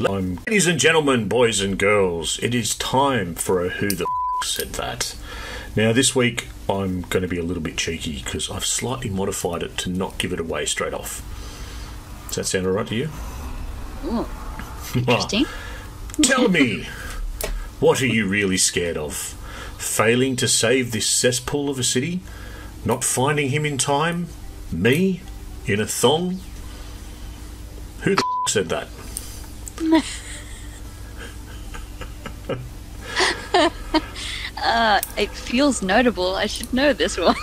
Ladies and gentlemen, boys and girls, it is time for a Who the Said That. Now, this week I'm going to be a little bit cheeky because I've slightly modified it to not give it away straight off. Does that sound alright to you? Ooh, interesting. Tell me, what are you really scared of? Failing to save this cesspool of a city? Not finding him in time? Me? In a thong? Who the said that? It feels notable. I should know this one.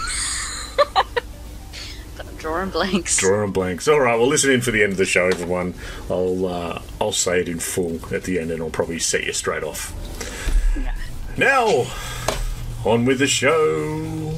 Got drawing blanks. Drawing blanks. All right, well, listen in for the end of the show, everyone. I'll say it in full at the end, and I'll probably set you straight off. Now, on with the show.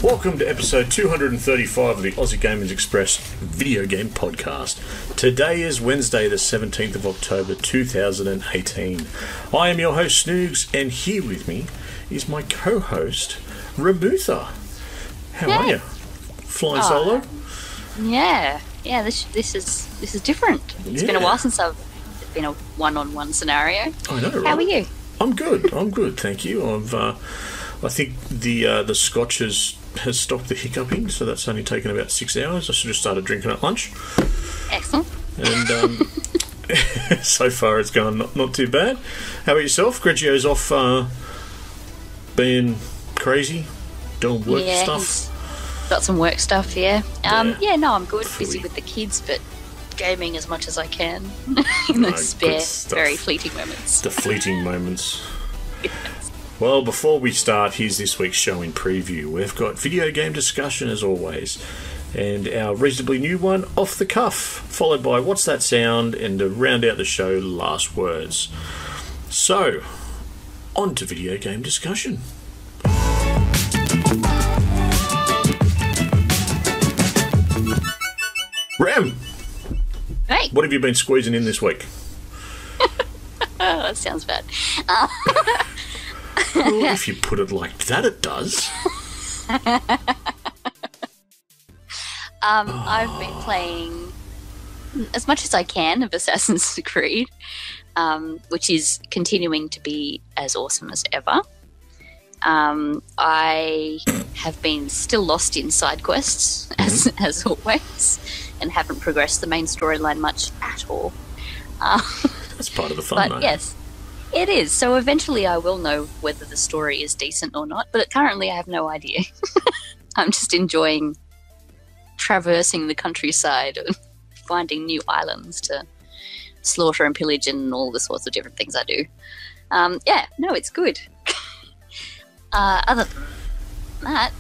Welcome to episode 235 of the Aussie Gamers Express video game podcast. Today is Wednesday, the 17th of October 2018. I am your host, Snoogs, and here with me is my co-host, Remutha. How are you? Flying solo? Yeah. This is different. It's been a while since it's been a one-on-one scenario. I know, right? How are you? I'm good, thank you. I think the scotch has stopped the hiccuping, so that's only taken about 6 hours. I should have started drinking at lunch. Excellent. And so far it's gone not too bad. How about yourself? Grejio's off being crazy, doing work stuff. He's got some work stuff, yeah. I'm good. Fully. Busy with the kids, but gaming as much as I can in the spare, very fleeting moments. The fleeting moments. Well, before we start, here's this week's show in preview. We've got video game discussion as always, and our reasonably new one, Off the Cuff, followed by What's That Sound, and to round out the show, Last Words. So, on to video game discussion. Ram! Hey! What have you been squeezing in this week? Oh, that sounds bad. Well, if you put it like that, it does. I've been playing as much as I can of Assassin's Creed, which is continuing to be as awesome as ever. I have been still lost in side quests, as always, and haven't progressed the main storyline much at all. That's part of the fun, but though. Yes. It is, so eventually I will know whether the story is decent or not, but currently I have no idea. I'm just enjoying traversing the countryside and finding new islands to slaughter and pillage and all the sorts of different things I do. It's good. Other than that,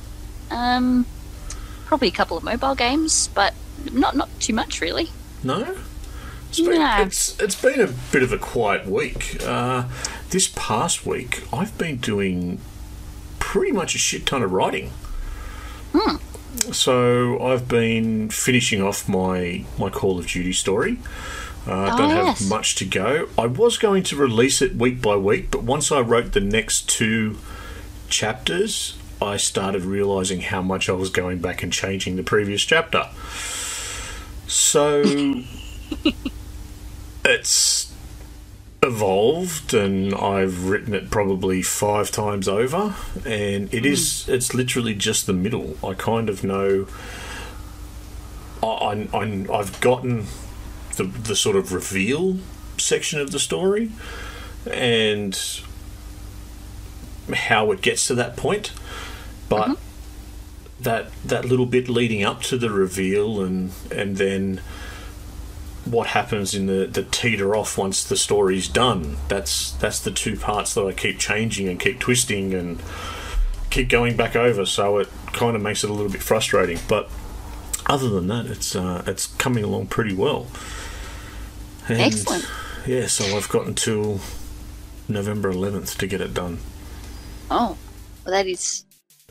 probably a couple of mobile games, but not too much really. No? It's been a bit of a quiet week. This past week, I've been doing pretty much a shit ton of writing. So I've been finishing off my Call of Duty story. I don't have much to go. I was going to release it week by week, but once I wrote the next 2 chapters, I started realising how much I was going back and changing the previous chapter. So... It's evolved, and I've written it probably 5 times over, and it's literally just the middle. I kind of know I've gotten the sort of reveal section of the story and how it gets to that point, but that little bit leading up to the reveal and then what happens in the teeter off once the story's done. That's the 2 parts that I keep changing and keep twisting and keep going back over, so it kind of makes it a little bit frustrating. But other than that, it's coming along pretty well. And excellent. Yeah, so I've got until November 11th to get it done. Oh, well, that is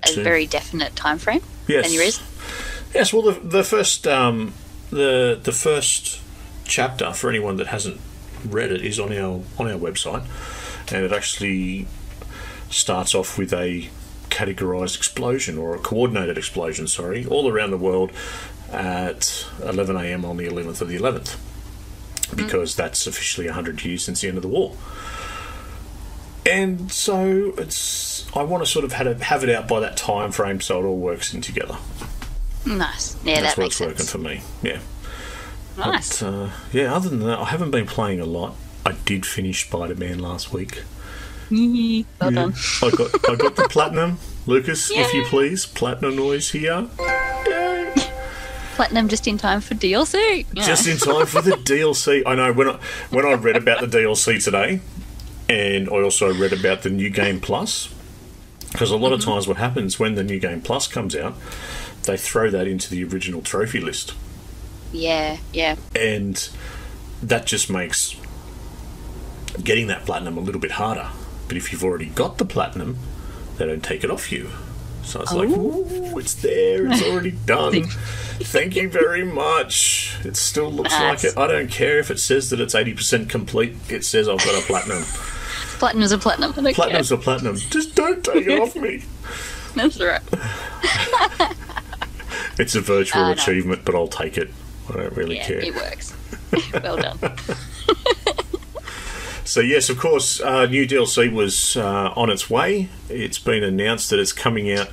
a very definite time frame. Yes. Any reason? Yes, well, the first the first chapter, for anyone that hasn't read it, is on our website, and it actually starts off with a categorized explosion, or a coordinated explosion, sorry, all around the world at 11 a.m. on the 11th of the 11th, because that's officially 100 years since the end of the war. And so I want to sort of have it out by that time frame, so it all works in together. Nice. Yeah, that's that makes sense. That's working for me. Yeah. Nice. But, yeah, other than that, I haven't been playing a lot. I did finish Spider-Man last week. Well done. I got the platinum. Lucas, if you please, platinum noise here. Yay. Platinum just in time for DLC. Yeah. Just in time for the DLC. I know, when I read about the DLC today, and I also read about the New Game Plus, because a lot of times what happens when the New Game Plus comes out, they throw that into the original trophy list. Yeah. And that just makes getting that platinum a little bit harder. But if you've already got the platinum, they don't take it off you. So it's like, ooh, it's there, it's already done. Thank you very much. It still looks like it. I don't care if it says that it's 80% complete. It says I've got a platinum. Platinum's a platinum. Platinum's a platinum. Just don't take it off me. That's right. It's a virtual achievement, but I'll take it. I don't really care. It works. Well done. So yes, of course, new DLC was on its way. It's been announced that it's coming out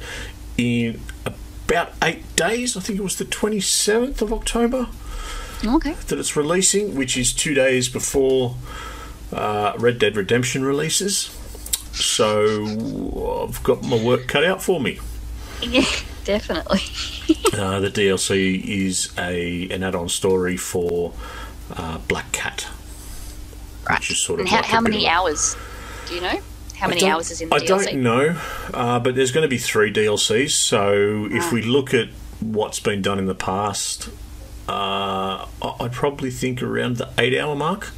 in about 8 days. I think it was the 27th of October. Okay. That it's releasing, which is 2 days before Red Dead Redemption releases. So I've got my work cut out for me. Yeah, definitely. The DLC is an add-on story for Black Cat. Right. Which is sort of and how many hours? Do you know? How many hours is in the DLC? I don't know, but there's going to be 3 DLCs. So if we look at what's been done in the past, I'd probably think around the 8-hour mark.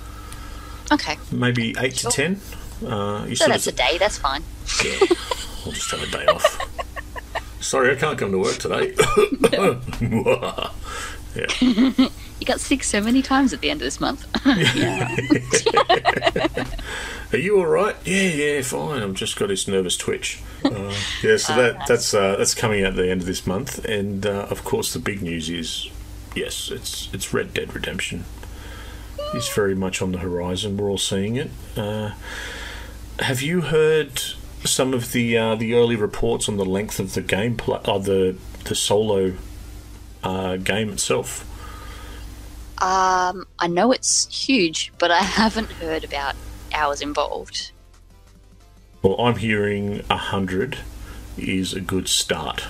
Okay. Maybe 8 to 10. So that's a day. That's fine. Yeah, I'll just have a day off. Sorry, I can't come to work today. Yeah. You got sick so many times at the end of this month. Yeah. Are you all right? Yeah, fine. I've just got this nervous twitch. Yeah, so that's coming out at the end of this month, and of course the big news is, yes, it's Red Dead Redemption. It's very much on the horizon. We're all seeing it. Have you heard some of the early reports on the length of the game, the solo game itself? I know it's huge, but I haven't heard about hours involved. Well, I'm hearing 100 is a good start.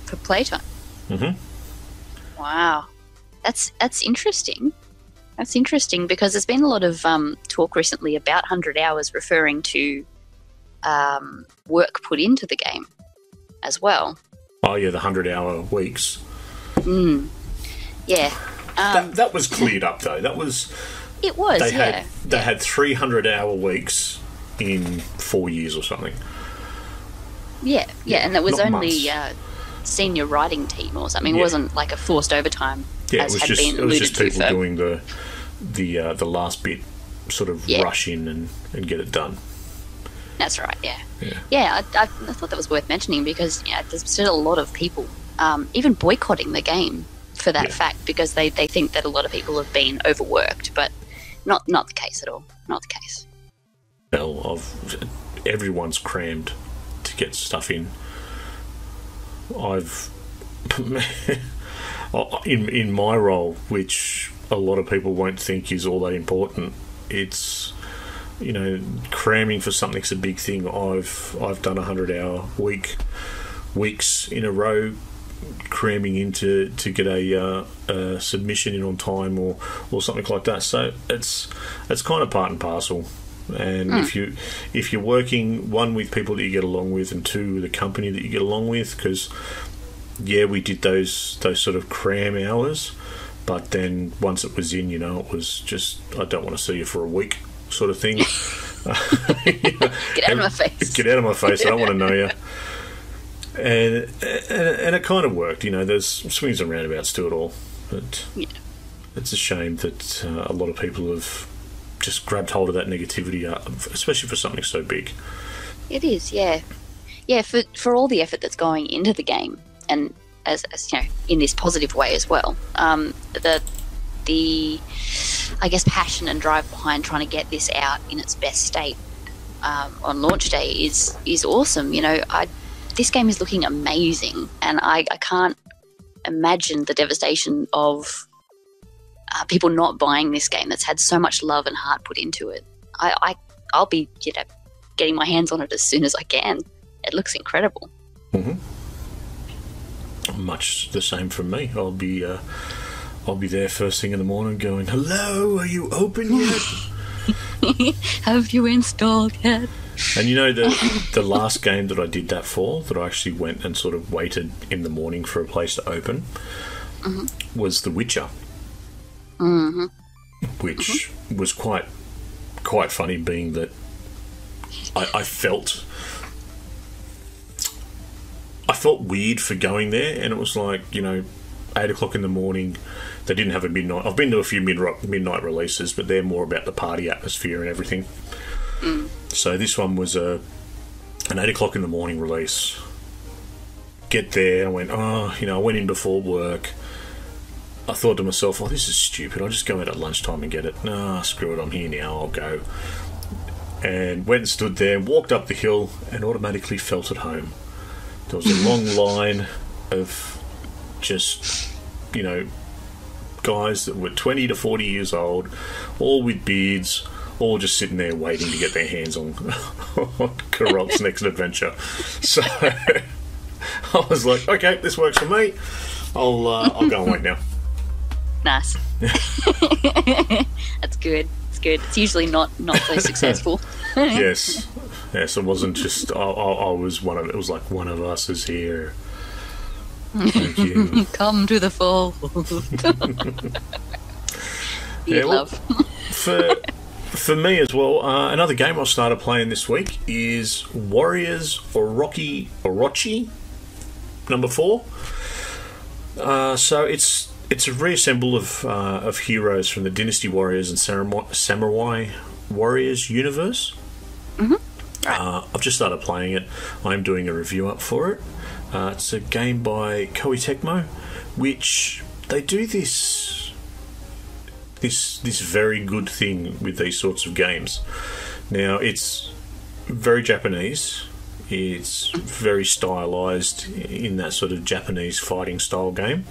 For playtime? Mm-hmm. Wow. That's interesting. That's interesting because there's been a lot of talk recently about 100 hours referring to work put into the game as well. Oh, yeah, the 100-hour weeks. Yeah. That was cleared up, though. They had 300-hour weeks in 4 years or something. Yeah, and it was only senior writing team or something. It wasn't like a forced overtime. Yeah, as it was just people doing the last bit, sort of rush in and get it done. That's right. Yeah. I thought that was worth mentioning because there's still a lot of people even boycotting the game for that fact because they think that a lot of people have been overworked, but not the case at all. Not the case. Well, everyone's crammed to get stuff in. In my role, which a lot of people won't think is all that important, it's cramming for something's a big thing. I've done 100-hour weeks in a row, cramming in to get a submission in on time or something like that. So it's kind of part and parcel. And if you're working, one, with people that you get along with, and two, with a company that you get along with, because we did those sort of cram hours, but then once it was in, it was just, I don't want to see you for a week sort of thing. Get out of my face. Get out of my face. I don't want to know you. And it kind of worked. There's swings and roundabouts to it all. But Yeah. it's a shame that a lot of people have just grabbed hold of that negativity, especially for something so big. It is, yeah. Yeah, for all the effort that's going into the game, and as you know, in this positive way as well, the I guess passion and drive behind trying to get this out in its best state on launch day is awesome. You know, this game is looking amazing, and I can't imagine the devastation of people not buying this game that's had so much love and heart put into it. I'll be, you know, getting my hands on it as soon as I can. It looks incredible. Mm-hmm. Much the same from me. I'll be there first thing in the morning going, "Hello, are you open yet? Have you installed yet?" And you know, the last game that I did that for, that I actually went and sort of waited in the morning for a place to open, was The Witcher. Mm-hmm. Which was quite funny, being that I felt weird for going there, and it was like, you know, 8 o'clock in the morning. They didn't have a midnight. I've been to a few midnight releases, but they're more about the party atmosphere and everything. So this one was an 8 o'clock in the morning release. Get there, I went, I went in before work. I thought to myself, oh, this is stupid. I'll just go out at lunchtime and get it. Nah, screw it, I'm here now, I'll go. And went and stood there, walked up the hill, and automatically felt at home. There was a long line of just, you know, guys that were 20 to 40 years old, all with beards, all just sitting there waiting to get their hands on Carol's next adventure. So I was like, okay, this works for me. I'll go and wait now. Nice. That's good. It's good. It's usually not so successful. Yes, it wasn't just I was one of it. Was like, one of us is here. Thank you. Come to the fold. Yeah, well, for me as well, another game I started playing this week is Warriors Orochi number 4. So it's a reassemble of heroes from the Dynasty Warriors and Samurai Warriors universe. I've just started playing it. I'm doing a review up for it. It's a game by Koei Tecmo, which they do this very good thing with these sorts of games. Now, it's very Japanese. It's very stylized in that sort of Japanese fighting style game.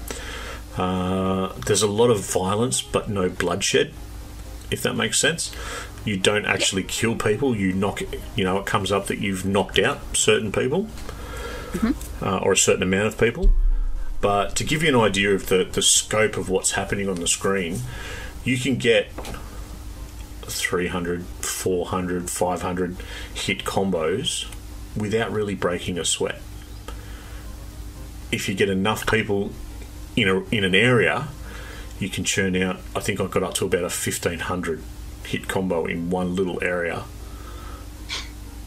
There's a lot of violence, but no bloodshed, if that makes sense. You don't actually kill people. You knock, it comes up that you've knocked out certain people, or a certain amount of people. But to give you an idea of the scope of what's happening on the screen, you can get 300, 400, 500 hit combos without really breaking a sweat. If you get enough people in an area, you can churn out, I think I got up to about a 1,500 hit combo in one little area,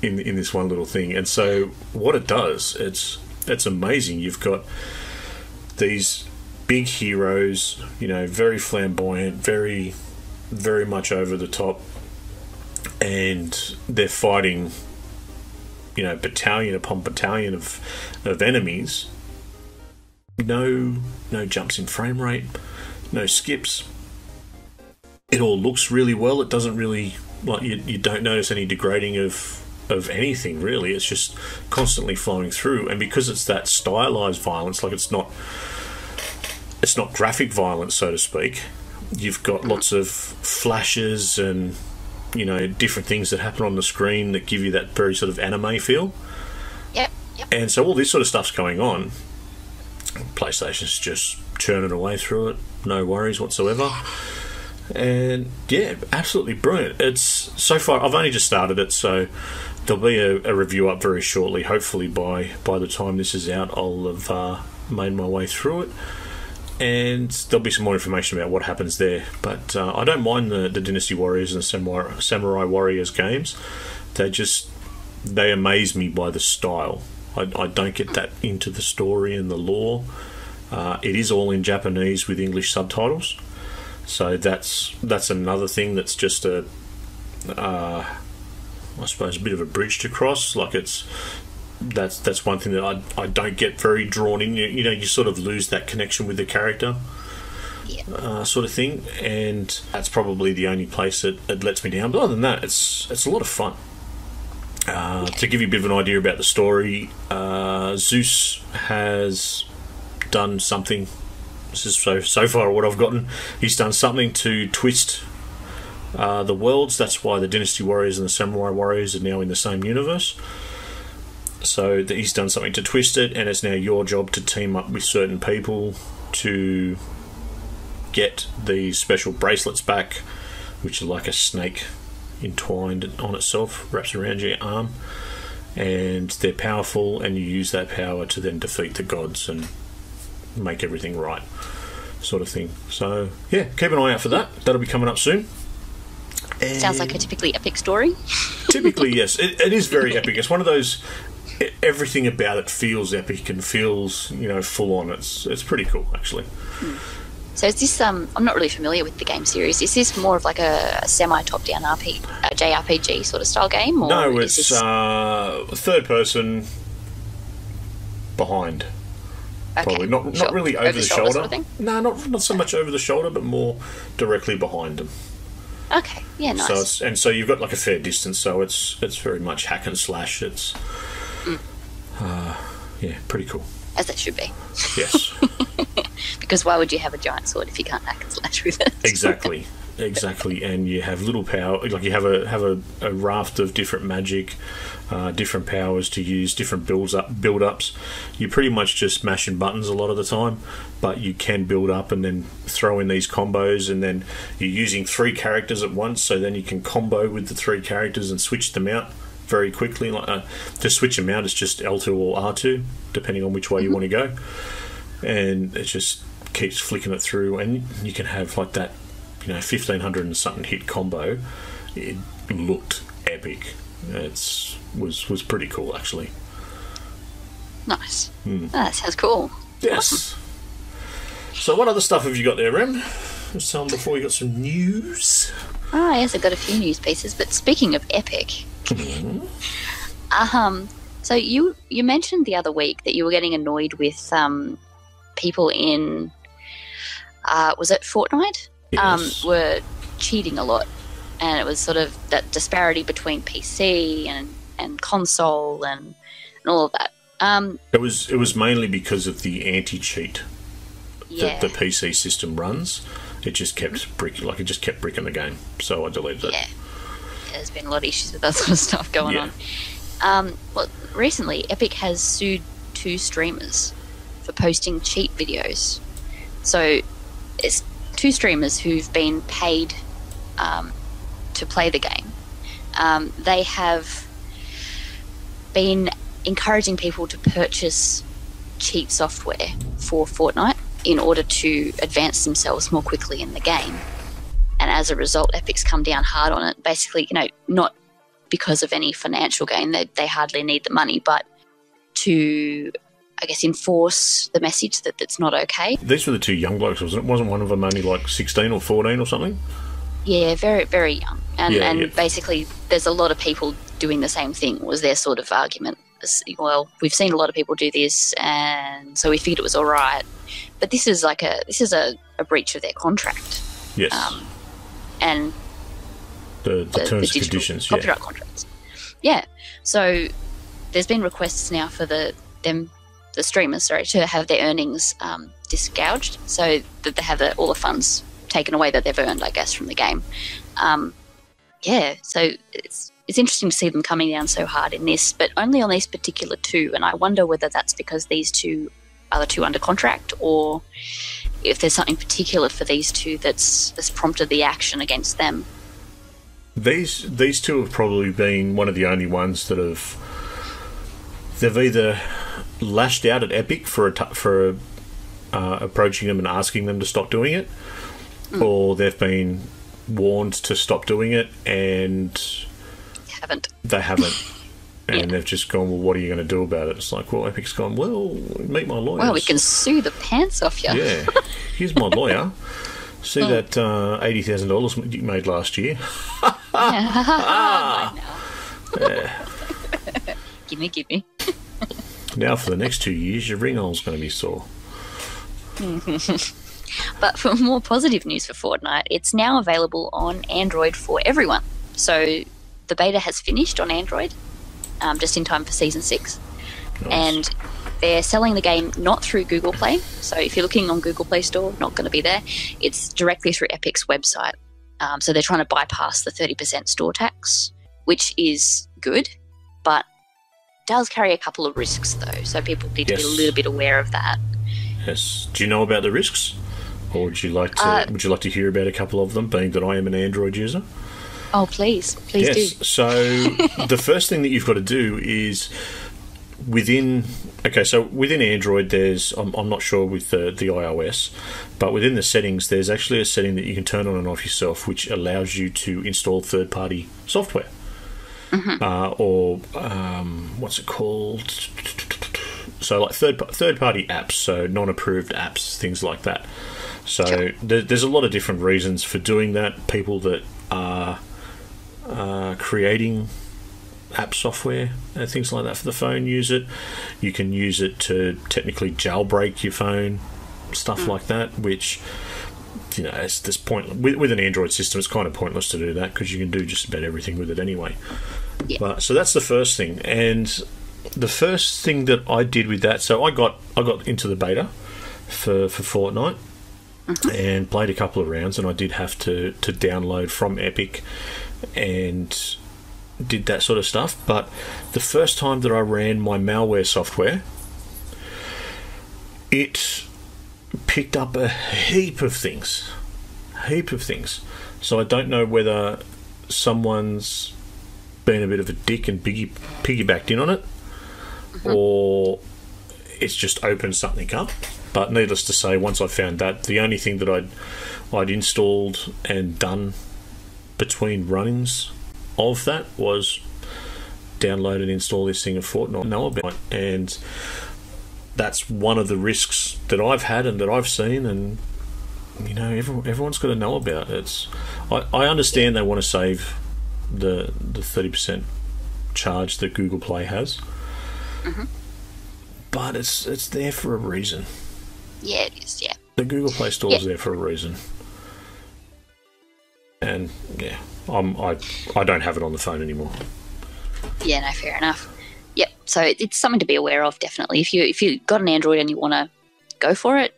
in this one little thing. And so what it does, it's amazing. You've got these big heroes, very flamboyant, very, very much over the top, and they're fighting, battalion upon battalion of enemies. No jumps in frame rate, no skips. It all looks really well. It doesn't really, you don't notice any degrading of anything, really. It's just constantly flowing through. And because it's that stylized violence, it's not graphic violence, so to speak. You've got lots of flashes and different things that happen on the screen that give you that very sort of anime feel. Yep. And so all this sort of stuff's going on. PlayStation's just churning away through it, no worries whatsoever. And yeah, absolutely brilliant. It's so far, I've only just started it, so there'll be a review up very shortly. Hopefully by the time this is out, I'll have made my way through it, and there'll be some more information about what happens there. But I don't mind the Dynasty Warriors and the Samurai Warriors games. They amaze me by the style. I don't get that into the story and the lore. It is all in Japanese with English subtitles, so that's another thing that's just I suppose a bit of a bridge to cross. Like that's one thing that I don't get very drawn in. You know, you sort of lose that connection with the character. Yeah. Sort of thing, and that's probably the only place that it lets me down. But other than that, it's a lot of fun. To give you a bit of an idea about the story, Zeus has done something. This is so far what I've gotten. He's done something to twist the worlds. That's why the Dynasty Warriors and the Samurai Warriors are now in the same universe. So he's done something to twist it, and it's now your job to team up with certain people to get these special bracelets back, which are like a snake entwined on itself, wraps around your arm, and they're powerful, and you use that power to then defeat the gods and make everything right, sort of thing. So yeah, keep an eye out for that. That'll be coming up soon. And sounds like a typically epic story. Typically, yes, it is very epic. It's one of those. Everything about it feels epic and feels, full on. It's pretty cool, actually. So is this, I'm not really familiar with the game series. Is this more of like a semi-top-down JRPG sort of style game? Or no, it's third person behind. Okay, probably. Not really over the shoulder. Sort of thing? No, not so much over the shoulder, but more directly behind them. Okay, yeah, nice. So you've got like a fair distance, so it's very much hack and slash. It's yeah, pretty cool. As it should be. Yes. Because why would you have a giant sword if you can't hack and slash with it? Exactly, and you have little power. Like you have a raft of different magic, different powers to use, different build-ups. You're pretty much just mashing buttons a lot of the time, but you can build up and then throw in these combos, and then you're using 3 characters at once, so then you can combo with the 3 characters and switch them out very quickly. To switch them out, it's just L2 or R2, depending on which way you want to go, and it just keeps flicking it through, and you can have like that 1500 and something hit combo. It looked epic. It was pretty cool, actually. Nice. That sounds cool. Yes. Awesome. So what other stuff have you got there, Rem? Just tell them before you got some news. Yes, I've got a few news pieces, but speaking of epic, so you mentioned the other week that you were getting annoyed with people in was it Fortnite? Yes. Were cheating a lot, and it was sort of that disparity between PC and console and all of that. It was mainly because of the anti-cheat that the PC system runs. It just kept bricking the game, so I deleted it. Yeah, there's been a lot of issues with that sort of stuff going on. Well, recently Epic has sued 2 streamers for posting cheat videos. So it's 2 streamers who've been paid to play the game. They have been encouraging people to purchase cheat software for Fortnite in order to advance themselves more quickly in the game. And as a result, Epic's come down hard on it. Basically, not because of any financial gain, they hardly need the money, but to, I guess, enforce the message that it's not okay. These were the 2 young blokes, wasn't it? Wasn't one of them only like 16 or 14 or something? Yeah, very, very young. And basically, there's a lot of people doing the same thing, was their sort of argument. Well, we've seen a lot of people do this, and so we figured it was all right. But this is a breach of their contract. Yes. And the terms and conditions, copyright contracts. Yeah. So there's been requests now for the streamers, to have their earnings disgouged, so that they have all the funds taken away that they've earned, I guess, from the game. So it's interesting to see them coming down so hard in this, but only on these particular 2. And I wonder whether that's because these 2 are the 2 under contract, or if there's something particular for these 2 that's prompted the action against them. These 2 have probably been one of the only ones that they've either lashed out at Epic for approaching them and asking them to stop doing it, or they've been warned to stop doing it and haven't. They haven't. And they've just gone, well, what are you going to do about it? It's like, well, Epic's gone, well, meet my lawyers. Well, we can sue the pants off you. Yeah, here's my lawyer. See that $80,000 you made last year? Yeah. Gimme. Now for the next 2 years, your ringhole's going to be sore. But for more positive news for Fortnite, it's now available on Android for everyone. So the beta has finished on Android, just in time for Season 6. Nice. And they're selling the game not through Google Play. So if you're looking on Google Play Store, not going to be there. It's directly through Epic's website. So they're trying to bypass the 30% store tax, which is good, but does carry a couple of risks, though. So people need to be a little bit aware of that. Yes. Do you know about the risks? Or would you like to hear about a couple of them, being that I am an Android user? Oh, please do. So the first thing that you've got to do is within Android, there's I'm not sure with the iOS, but within the settings, there's actually a setting that you can turn on and off yourself, which allows you to install third-party software. Or what's it called? So like third-party apps, so non-approved apps, things like that. So there's a lot of different reasons for doing that. People that are creating app software and things like that for the phone use it. You can use it to technically jailbreak your phone, stuff like that, which, you know, it's this point with an Android system, it's kind of pointless to do that because you can do just about everything with it anyway. But so that's the first thing. And the first thing that I did with that, so I got into the beta for Fortnite and played a couple of rounds, and I did have to download from Epic and did that sort of stuff. But the first time that I ran my malware software, it picked up a heap of things. So I don't know whether someone's been a bit of a dick and piggybacked in on it, or it's just opened something up. But needless to say, once I found that, the only thing that I'd installed and done between runnings of that was download and install this thing of Fortnite, know about it. And that's one of the risks that I've had and that I've seen, and you know, everyone's got to know about it. I understand they want to save the 30% charge that Google Play has, but it's there for a reason. Yeah, it is. Yeah, the Google Play Store is there for a reason, and yeah, I don't have it on the phone anymore. Yeah, no, fair enough. Yep. So it's something to be aware of, definitely. If you got an Android and you want to go for it.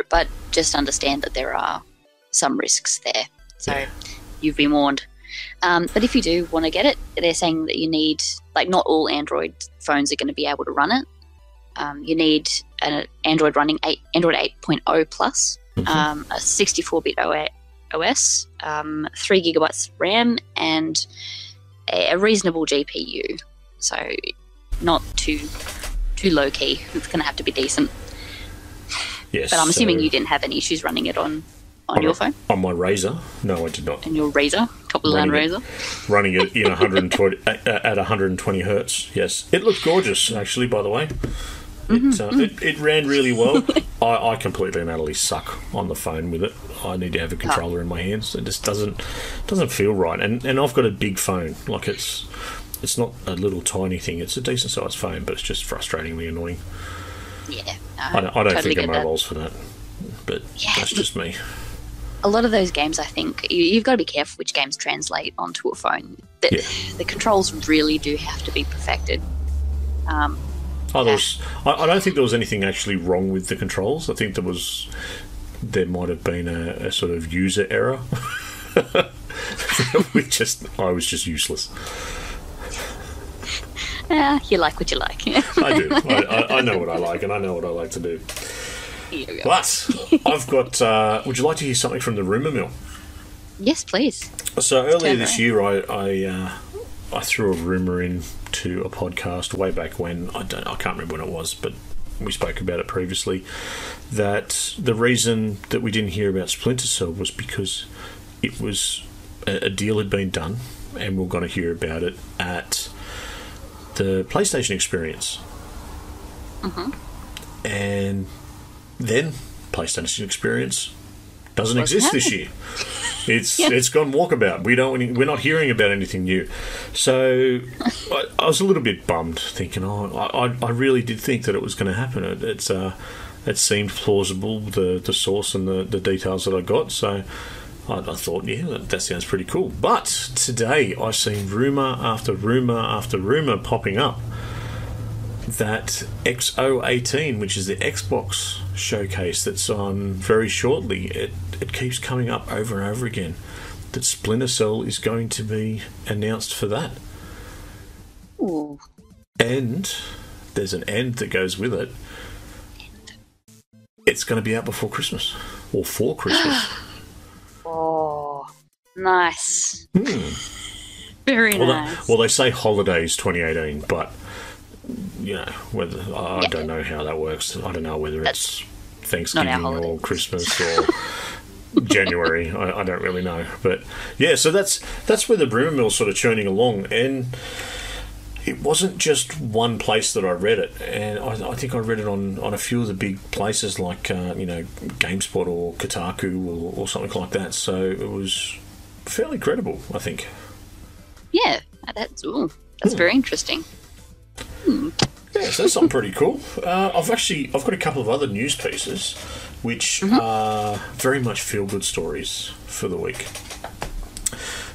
But just understand that there are some risks there. So you've been warned. But if you do want to get it, they're saying that you need, like, not all Android phones are going to be able to run it. You need an Android running Android 8.0 plus, a 64-bit OS, 3 gigabytes RAM, and a reasonable GPU. So not too low key. It's going to have to be decent. Yes. But I'm assuming you didn't have any issues running it on your phone? On my Razer? No, I did not. And your Razer? Top of the line Razer? Running it in 120 at 120 hertz. Yes. It looked gorgeous, actually, by the way. It ran really well. I completely and utterly suck on the phone with it. I need to have a controller in my hands. It just doesn't feel right. And I've got a big phone. Like, it's not a little tiny thing. It's a decent sized phone, but it's just frustratingly annoying. Yeah. I don't totally think a mobile's for that. But that's just me. A lot of those games, I think, you've got to be careful which games translate onto a phone. The controls really do have to be perfected. I don't think there was anything actually wrong with the controls. I think there might have been a sort of user error. I was just useless. You like what you like. I do. I know what I like, and I know what I like to do. But I've got... would you like to hear something from the rumour mill? Yes, please. So earlier this year, I threw a rumour into a podcast way back when. I can't remember when it was, but we spoke about it previously, that the reason that we didn't hear about Splinter Cell was because it was... a deal had been done, and we were going to hear about it at the PlayStation experience. And then PlayStation experience doesn't exist this year. It's gone walkabout. We're not hearing about anything new. So I was a little bit bummed, thinking, I really did think that it was going to happen. It seemed plausible, the source and the details that I got. So I thought, that sounds pretty cool. But today I've seen rumour after rumour after rumour popping up that XO18, which is the Xbox showcase that's on very shortly, it keeps coming up over and over again, that Splinter Cell is going to be announced for that. Ooh. And there's an end that goes with it. It's going to be out before Christmas, or for Christmas. Oh, nice. Very nice. Well, they say holidays 2018, but whether I don't know how that works. I don't know whether it's Thanksgiving or Christmas or January. I don't really know, but so that's where the rumour mill's sort of churning along, and it wasn't just one place that I read it, and I think I read it on a few of the big places like GameSpot or Kotaku or something like that. So it was fairly credible, I think. Yeah, that's very interesting. Yeah, so that's something pretty cool. I've got a couple of other news pieces which are very much feel-good stories for the week.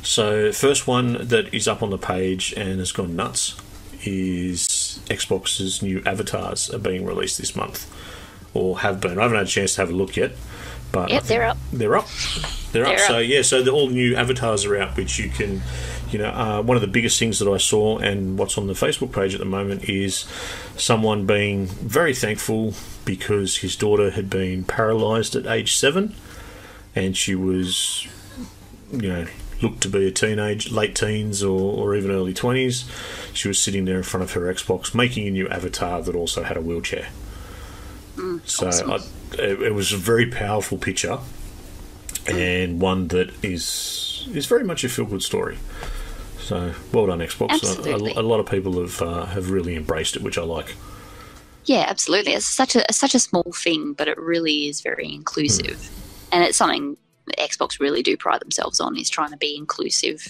So the first one that is up on the page and has gone nuts is Xbox's new avatars are being released this month, or have been. I haven't had a chance to have a look yet, but they're up. They're up. So all new avatars are out, which you can. One of the biggest things that I saw, and what's on the Facebook page at the moment, is someone being very thankful because his daughter had been paralysed at age 7, and she was, looked to be late teens or even early 20s. She was sitting there in front of her Xbox making a new avatar that also had a wheelchair. So awesome. It was a very powerful picture, and one that is very much a feel-good story. So well done, Xbox. Absolutely. A lot of people have really embraced it, which I like. Yeah, absolutely. It's such a small thing, but it really is very inclusive, and it's something that Xbox really do pride themselves on, is trying to be inclusive.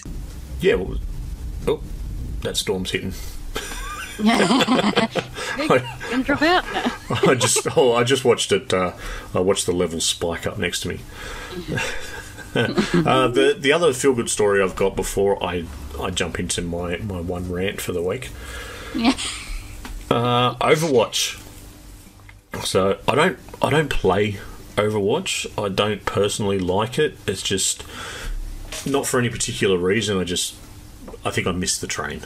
Yeah. Well, that storm's hitting. Gonna drop out now. I just watched it. I watched the levels spike up next to me. The other feel good story I've got before I jump into my one rant for the week. Yeah. Overwatch. So I don't play Overwatch. I don't personally like it. It's just not for any particular reason. I think I missed the train,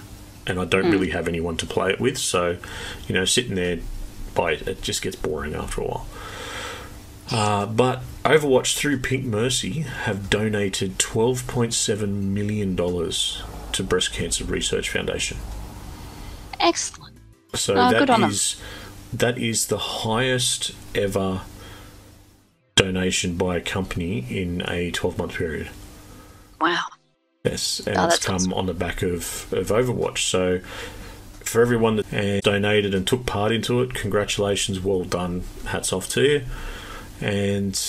and I don't really have anyone to play it with. So, sitting there by it just gets boring after a while. But Overwatch, through Pink Mercy, have donated $12.7 million to Breast Cancer Research Foundation. Excellent. So that is the highest ever donation by a company in a 12-month period. Wow. Yes, and it's come awesome. On the back of Overwatch. So for everyone that donated and took part into it, congratulations, well done, hats off to you. And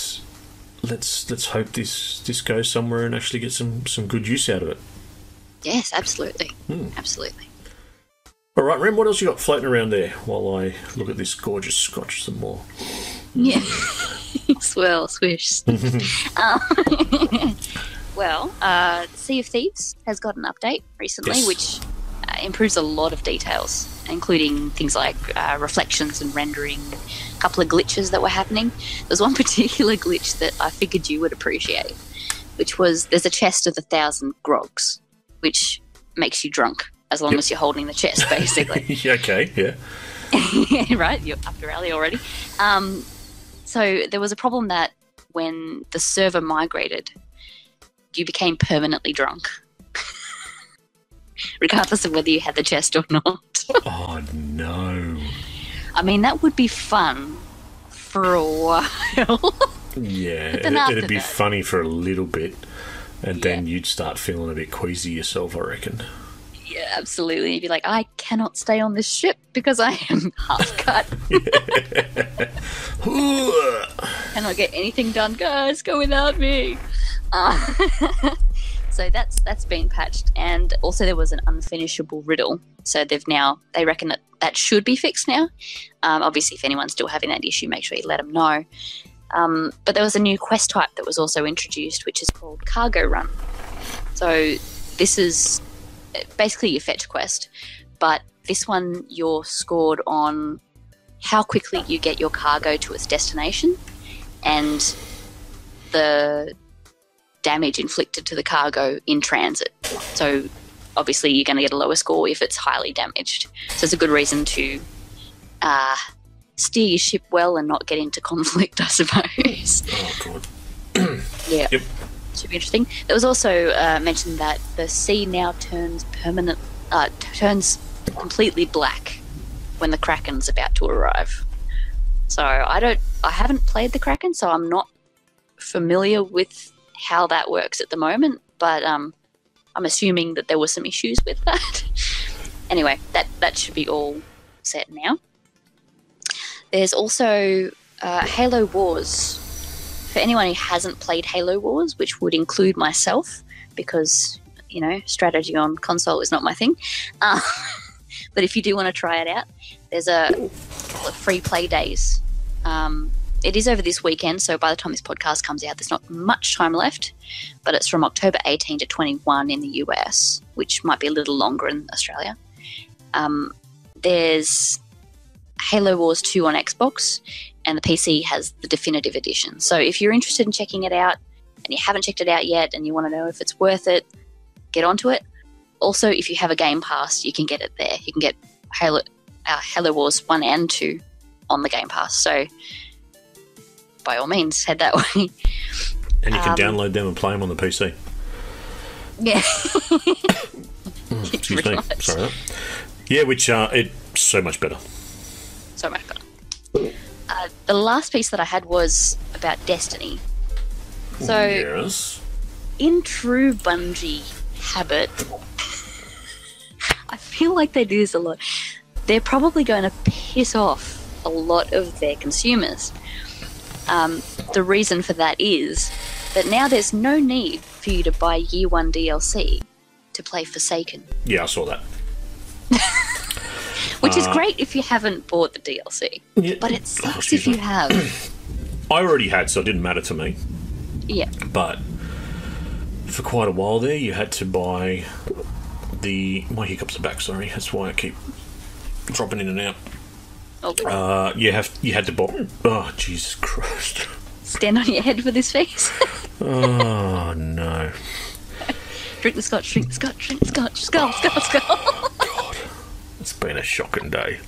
let's hope this goes somewhere and actually get some good use out of it. Yes, absolutely. Absolutely. All right, Rem, what else you got floating around there while I look at this gorgeous scotch some more? Yeah. Swirl, swish. Well, Sea of Thieves has got an update recently, which improves a lot of details, including things like reflections and rendering, a couple of glitches that were happening. There's one particular glitch that I figured you would appreciate, which was there's a chest of 1,000 grogs, which makes you drunk as long as you're holding the chest, basically. Okay, yeah. Yeah, right, you're up your alley already. So there was a problem that when the server migrated, you became permanently drunk, regardless of whether you had the chest or not. Oh, no. I mean, that would be fun for a while. Yeah, it'd be funny for a little bit, and then you'd start feeling a bit queasy yourself, I reckon. Yeah, absolutely. You'd be like, I cannot stay on this ship because I am half cut. Cannot get anything done, guys. Go without me. So that's been patched, and also there was an unfinishable riddle. So they reckon that should be fixed now. Obviously, if anyone's still having that issue, make sure you let them know. But there was a new quest type that was also introduced, which is called Cargo Run. So this is basically your fetch quest, but this one you're scored on how quickly you get your cargo to its destination and the damage inflicted to the cargo in transit. So obviously you're going to get a lower score if it's highly damaged. So it's a good reason to steer your ship well and not get into conflict, I suppose. Oh, God. Yeah. Yep. Should be interesting. There was also mentioned that the sea now turns completely black when the Kraken's about to arrive. So I haven't played the Kraken, so I'm not familiar with how that works at the moment, but I'm assuming that there were some issues with that. Anyway, that should be all set now. There's also Halo Wars. For anyone who hasn't played Halo Wars, which would include myself, because, strategy on console is not my thing. But if you do want to try it out, there's a free play days. It is over this weekend, so by the time this podcast comes out, there's not much time left, but it's from October 18 to 21 in the US, which might be a little longer in Australia. There's Halo Wars 2 on Xbox, and the PC has the definitive edition. So if you're interested in checking it out and you haven't checked it out yet and you want to know if it's worth it, get onto it. Also, if you have a Game Pass, you can get it there. You can get Halo Wars 1 and 2 on the Game Pass. So by all means, head that way. And you can download them and play them on the PC. Yeah. Excuse me. Sorry. Yeah, which it's so much better. So much better. The last piece that I had was about Destiny. So, yes. In true Bungie habit, I feel like they do this a lot. They're probably going to piss off a lot of their consumers. The reason for that is that now there's no need for you to buy Year 1 DLC to play Forsaken. Yeah, I saw that. Which is great if you haven't bought the DLC. Yeah. But it sucks if you have. I already had, so it didn't matter to me. Yeah. But for quite a while there, you had to buy my hiccups are back, sorry. That's why I keep dropping in and out. Oh, you had to buy... Oh, Jesus Christ. Stand on your head for this face. Oh, no. Drink the scotch, drink the scotch, drink the scotch, skull, skull, skull. God, it's been a shocking day.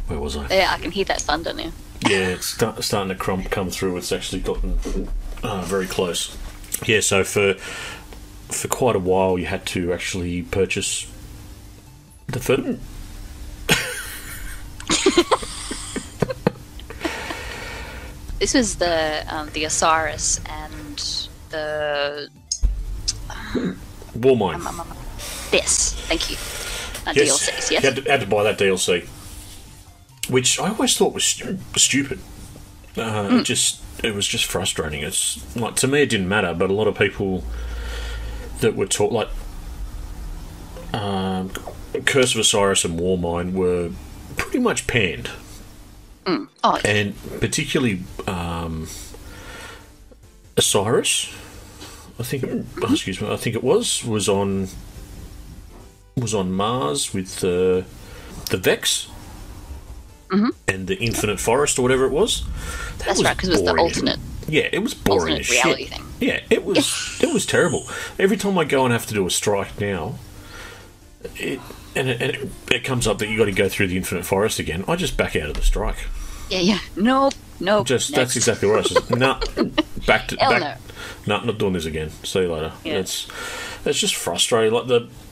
Where was I? Yeah, I can hear that thunder now. Yeah, it's starting to come through. It's actually gotten very close. Yeah, so for quite a while, you had to actually purchase the third. This was the Osiris and the Warmind. Yes, thank you. Yes, DLCs, yes. You had to buy that DLC, which I always thought was stupid. It was just frustrating. It's like, to me, it didn't matter, but a lot of people that were taught, like Curse of Osiris and Warmind, were pretty much panned. Oh, yeah. And particularly Osiris, I think. Excuse me. I think it was on Mars with the Vex and the Infinite Forest or whatever it was. That's right, because it was the alternate. Yeah, it was boring as shit. Reality thing. Yeah, it was terrible. Every time I go and have to do a strike now, it comes up that you got to go through the Infinite Forest again. I just back out of the strike. Yeah. Nope. That's exactly what I said. No, back. No, not doing this again. See you later. Yeah. It's just frustrating. Like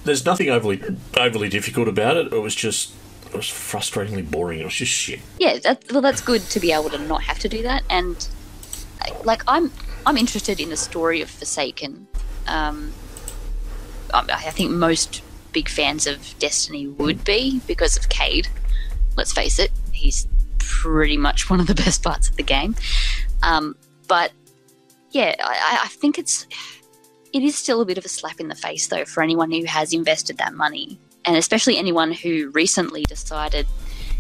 there's nothing overly difficult about it. It was frustratingly boring. It was just shit. Yeah, that's good to be able to not have to do that. And like I'm interested in the story of Forsaken. I think most big fans of Destiny would be because of Cade. Let's face it, he's pretty much one of the best parts of the game. But yeah, I think it is still a bit of a slap in the face, though, for anyone who has invested that money, and especially anyone who recently decided,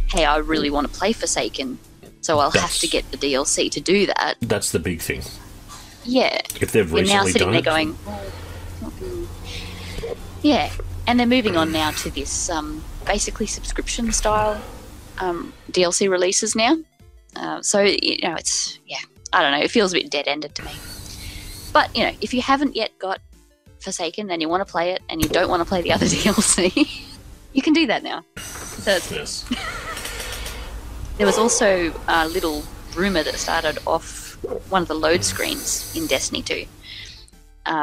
hey, I really want to play Forsaken, so I'll have to get the DLC to do that. That's the big thing. Yeah. If they've recently now sitting done there it. going, yeah, and they're moving on now to this basically subscription style DLC releases now. So, it's, I don't know, it feels a bit dead-ended to me. But, if you haven't yet got Forsaken and you want to play it and you don't want to play the other DLC, you can do that now. So that's Yes. There was also a little rumour that started off one of the load screens in Destiny 2.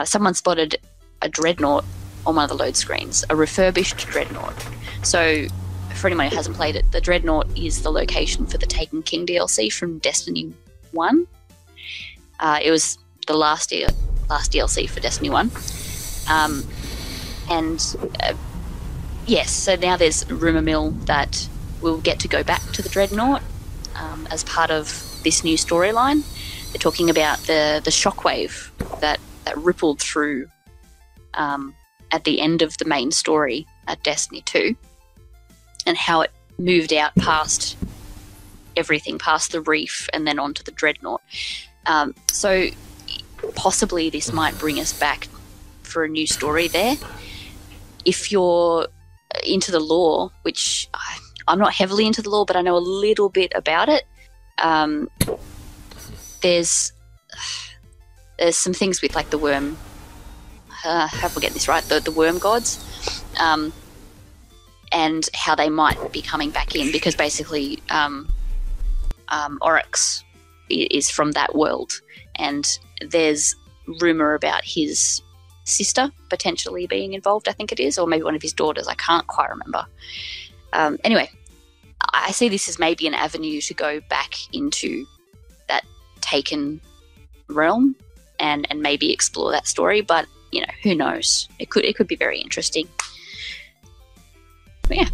Someone spotted a dreadnought on one of the load screens, a refurbished dreadnought. So, for anyone who hasn't played it, the dreadnought is the location for the Taken King DLC from Destiny 1. It was the last DLC for Destiny 1. Yes, so now there's rumour mill that we'll get to go back to the dreadnought as part of this new storyline. They're talking about the shockwave that rippled through at the end of the main story at Destiny 2, and how it moved out past everything, past the reef, and then onto the dreadnought. So possibly this might bring us back for a new story there. If you're into the lore, which I'm not heavily into the lore, but I know a little bit about it, there's some things with like the worm, how do I get this right, the worm gods, and how they might be coming back in, because basically Oryx is from that world, and there's rumour about his sister potentially being involved, I think it is, or maybe one of his daughters, I can't quite remember. Anyway, I see this as maybe an avenue to go back into that Taken realm and maybe explore that story, but who knows, it could be very interesting. But yeah.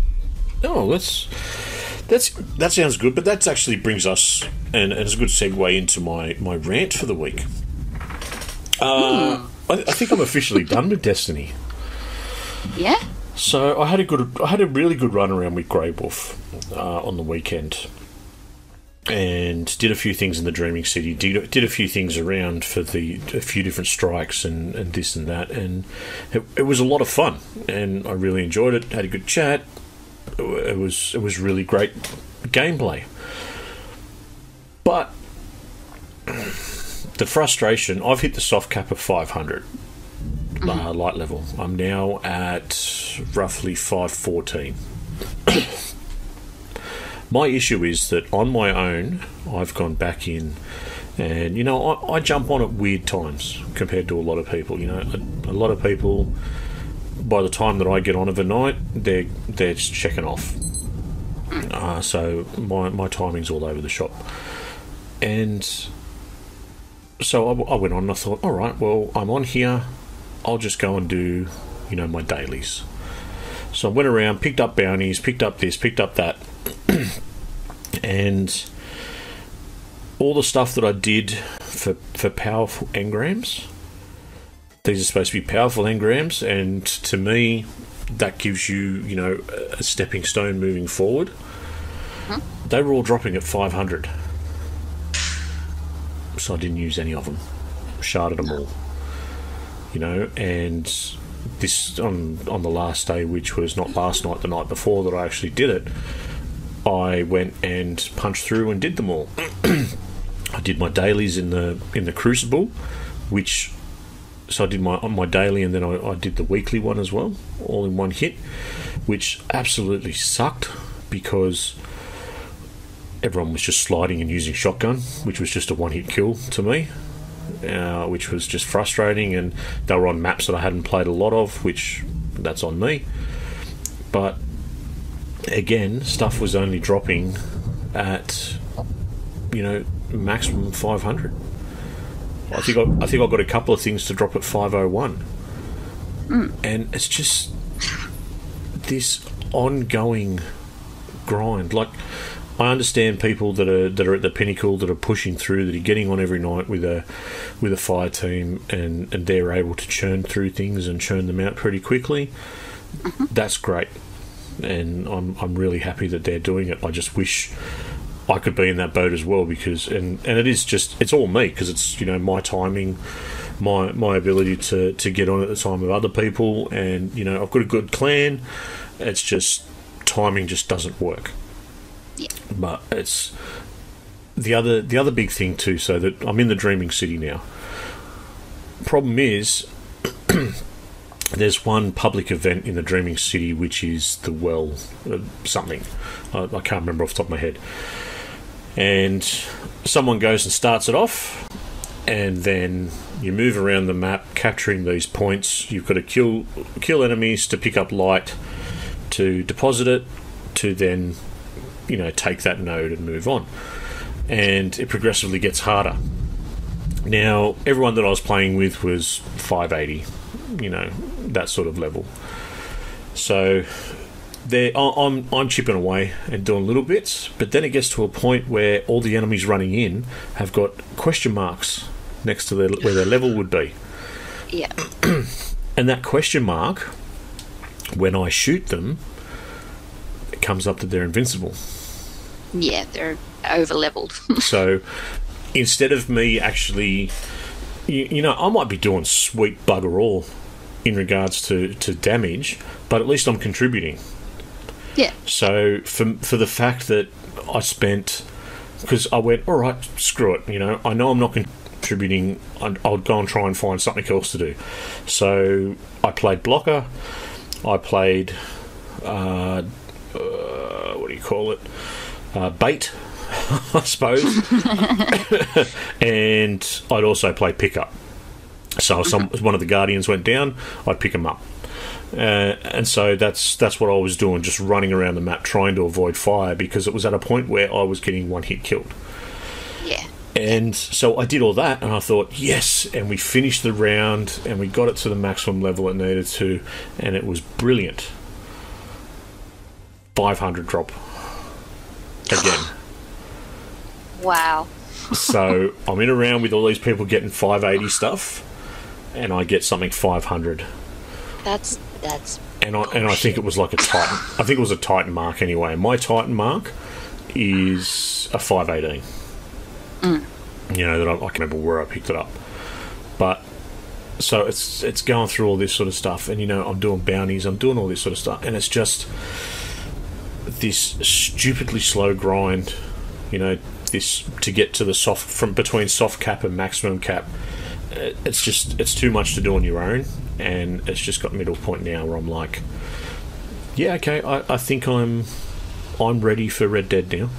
Oh, that sounds good, but that actually brings us, and it's a good segue into my rant for the week. I think I'm officially done with Destiny. Yeah. So I had a really good run around with Grey Wolf on the weekend, and did a few things in the Dreaming City. Did a few things around for a few different strikes and this and that, and it was a lot of fun, and I really enjoyed it. Had a good chat. It was really great gameplay, but the frustration, I've hit the soft cap of 500 light level. I'm now at roughly 514. My issue is that on my own, I've gone back in, and I jump on at weird times compared to a lot of people. A lot of people, by the time that I get on of a night, they're just checking off. So my timing's all over the shop. And so I went on and I thought, all right, well, I'm on here, I'll just go and do, my dailies. So I went around, picked up bounties, picked up this, picked up that, and all the stuff that I did for powerful engrams, these are supposed to be powerful engrams, and to me, that gives you, a stepping stone moving forward. They were all dropping at 500. So I didn't use any of them. Sharded them all. And this on the last day, which was not last night, the night before that I actually did it, I went and punched through and did them all. I did my dailies in the Crucible, so I did my daily, and then I did the weekly one as well, all in one hit, which absolutely sucked because everyone was just sliding and using shotgun, which was just a one-hit kill to me, which was just frustrating, and they were on maps that I hadn't played a lot of, which that's on me. But again, stuff was only dropping at maximum 500. I think I got a couple of things to drop at 501, And it's just this ongoing grind. Like, I understand people that are at the pinnacle, that are pushing through, that are getting on every night with a fire team, and they're able to churn through things and churn them out pretty quickly. That's great, and I'm really happy that they're doing it. I just wish I could be in that boat as well, because and it is just, it's all me, because it's, you know, my timing, my ability to get on at the time of other people, and, you know, I've got a good clan. It's just timing just doesn't work. Yeah. But it's the other big thing too. So that I'm in the Dreaming City now. Problem is, there's one public event in the Dreaming City, which is the well something. I can't remember off the top of my head. And someone goes and starts it off, and then you move around the map capturing these points. You've got to kill enemies to pick up light, to deposit it, to then, you know, take that node and move on. And it progressively gets harder. Now, everyone that I was playing with was 580, you know, that sort of level. So I'm chipping away and doing little bits, but then it gets to a point where all the enemies running in have got question marks next to where their level would be. Yeah. And that question mark, when I shoot them, it comes up that they're invincible. Yeah, they're over-leveled. So instead of me actually, you know, I might be doing sweet bugger all in regards to damage, but at least I'm contributing. Yeah. So for the fact that I spent, because I went, all right, screw it, you know I'm not contributing, I'll go and try and find something else to do. So I played blocker, I played what do you call it, bait, I suppose. And I'd also play pickup. So if one of the guardians went down, I'd pick them up. And so that's what I was doing, just running around the map trying to avoid fire, because it was at a point where I was getting one hit killed. Yeah. And so I did all that, and I thought, yes, and we finished the round, and we got it to the maximum level it needed to, and it was brilliant. 500 drop. Again. Wow. So I'm in a round with all these people getting 580 stuff, and I get something 500. That's and I think it was like a Titan. I think it was a Titan mark anyway. My Titan mark is a 518. You know, that I can remember where I picked it up. But so it's going through all this sort of stuff, and, you know, I'm doing bounties, I'm doing all this sort of stuff, and it's just this stupidly slow grind, you know, this to get to the soft, from between soft cap and maximum cap. It's too much to do on your own, and it's just got me to a point now where I'm like, yeah, okay, I think I'm ready for Red Dead now.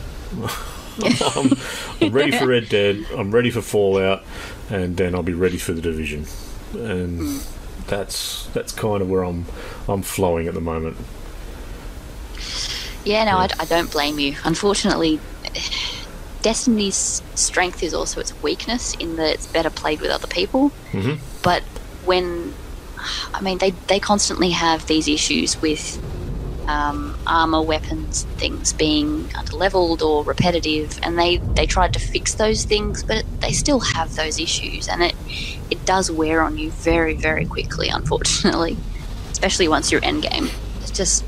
I'm ready for Red Dead, I'm ready for Fallout, and then I'll be ready for the Division. And that's kind of where I'm flowing at the moment. Yeah, no, I don't blame you. Unfortunately, Destiny's strength is also its weakness, in that it's better played with other people. Mm-hmm. But they constantly have these issues with armor, weapons, things being underleveled or repetitive, and they tried to fix those things, but they still have those issues, and it does wear on you very, very quickly, unfortunately, especially once you're endgame. It's just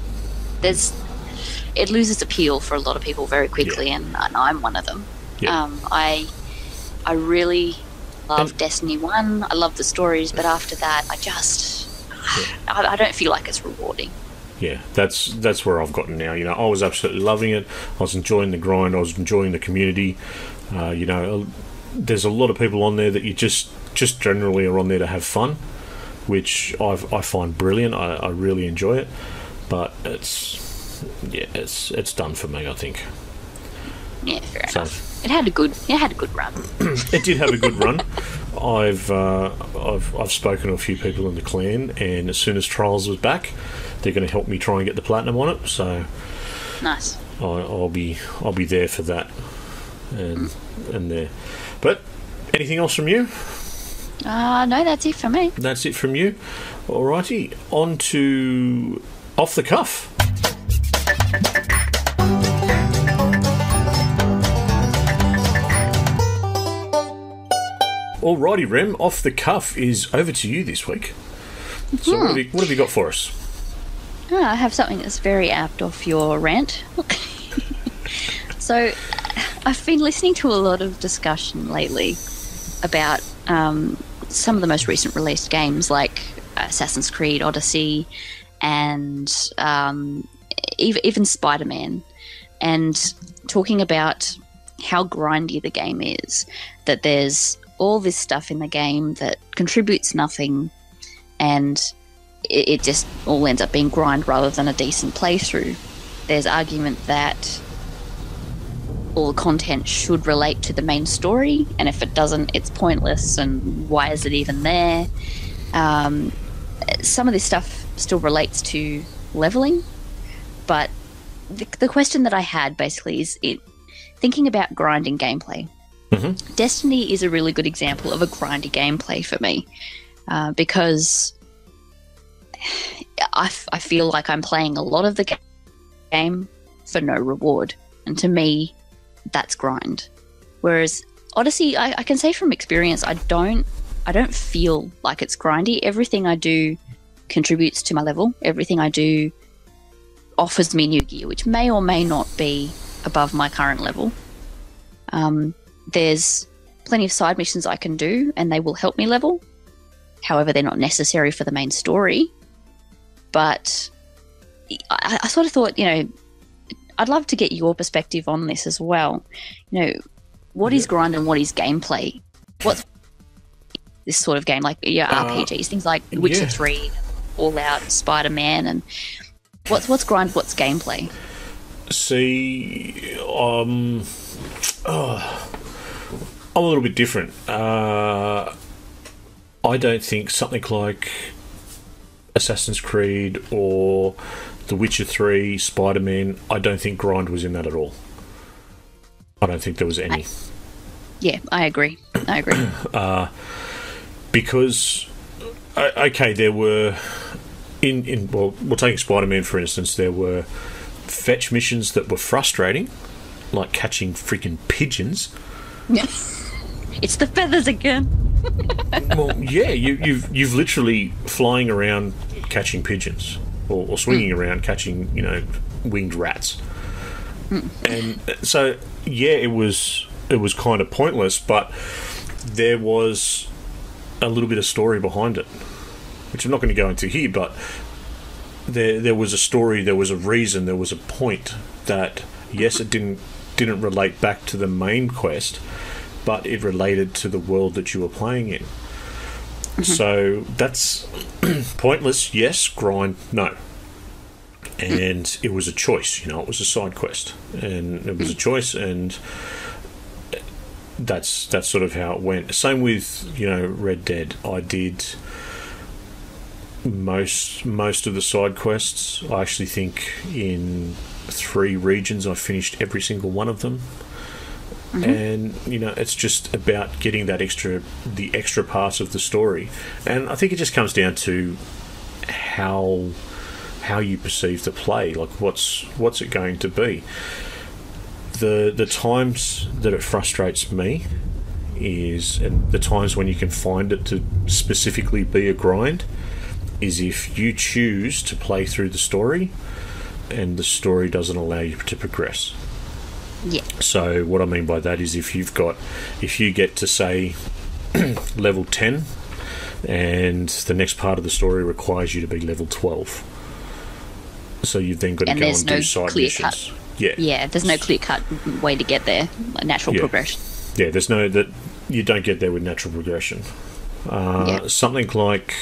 it loses appeal for a lot of people very quickly, yeah. and I'm one of them. Yeah. I really love Destiny 1. I love the stories, but after that, I don't feel like it's rewarding. Yeah, that's where I've gotten now. You know, I was absolutely loving it. I was enjoying the grind. I was enjoying the community. You know, there's a lot of people on there that you just generally are on there to have fun, which I find brilliant. I really enjoy it, but it's done for me, I think. Yeah, fair enough. It had a good run. It did have a good run. I've spoken to a few people in the clan, and as soon as Trials was back, they're going to help me try and get the platinum on it. So nice. I'll be there for that, and there. But anything else from you? No, that's it for me. That's it from you. Alrighty, on to Off the Cuff. Alrighty, Rem, Off the Cuff is over to you this week. So what have you got for us? I have something that's very apt off your rant. So, I've been listening to a lot of discussion lately about some of the most recent released games like Assassin's Creed Odyssey and even Spider-Man, and talking about how grindy the game is, that there's all this stuff in the game that contributes nothing, and it just all ends up being grind rather than a decent playthrough. There's argument that all content should relate to the main story, and if it doesn't, it's pointless, and why is it even there? Some of this stuff still relates to leveling, but the question that I had basically is thinking about grinding gameplay. Mm-hmm. Destiny is a really good example of a grindy gameplay for me, because I feel like I'm playing a lot of the game for no reward, and to me, that's grind. Whereas Odyssey, I can say from experience, I don't feel like it's grindy. Everything I do contributes to my level. Everything I do offers me new gear, which may or may not be above my current level. There's plenty of side missions I can do, and they will help me level. However, they're not necessary for the main story. But I sort of thought, I'd love to get your perspective on this as well. What is grind and what is gameplay? What's this sort of game, like RPGs, things like Witcher 3, All Out, Spider-Man, and what's grind, what's gameplay? See, I'm a little bit different. I don't think something like Assassin's Creed or The Witcher 3, Spider-Man, I don't think grind was in that at all. I don't think there was any. I agree. Because, okay, there were, well, taking Spider-Man for instance, there were fetch missions that were frustrating, like catching freaking pigeons. It's the feathers again. Well, yeah, you've literally flying around catching pigeons, or swinging around catching, winged rats. And so, it was kind of pointless, but there was a little bit of story behind it, which I'm not going to go into here, but there was a story, there was a reason, there was a point that, yes, it didn't relate back to the main quest, but it related to the world that you were playing in. Mm-hmm. So that's pointless, yes. Grind, no. And it was a choice, it was a side quest, and it was a choice, and that's sort of how it went. Same with Red Dead. I did most of the side quests. I actually think in 3 regions I finished every single one of them. Mm-hmm. And it's just about getting the extra parts of the story, and I think it just comes down to how you perceive the play. Like what's it going to be? The times that it frustrates me and the times when you can find it to specifically be a grind, is if you choose to play through the story and the story doesn't allow you to progress. Yeah. So what I mean by that is if you get to say level 10 and the next part of the story requires you to be level 12, so you've then got to go and do side missions. Yeah, there's no clear-cut way to get there, natural progression. Yeah, there's that you don't get there with natural progression. Something like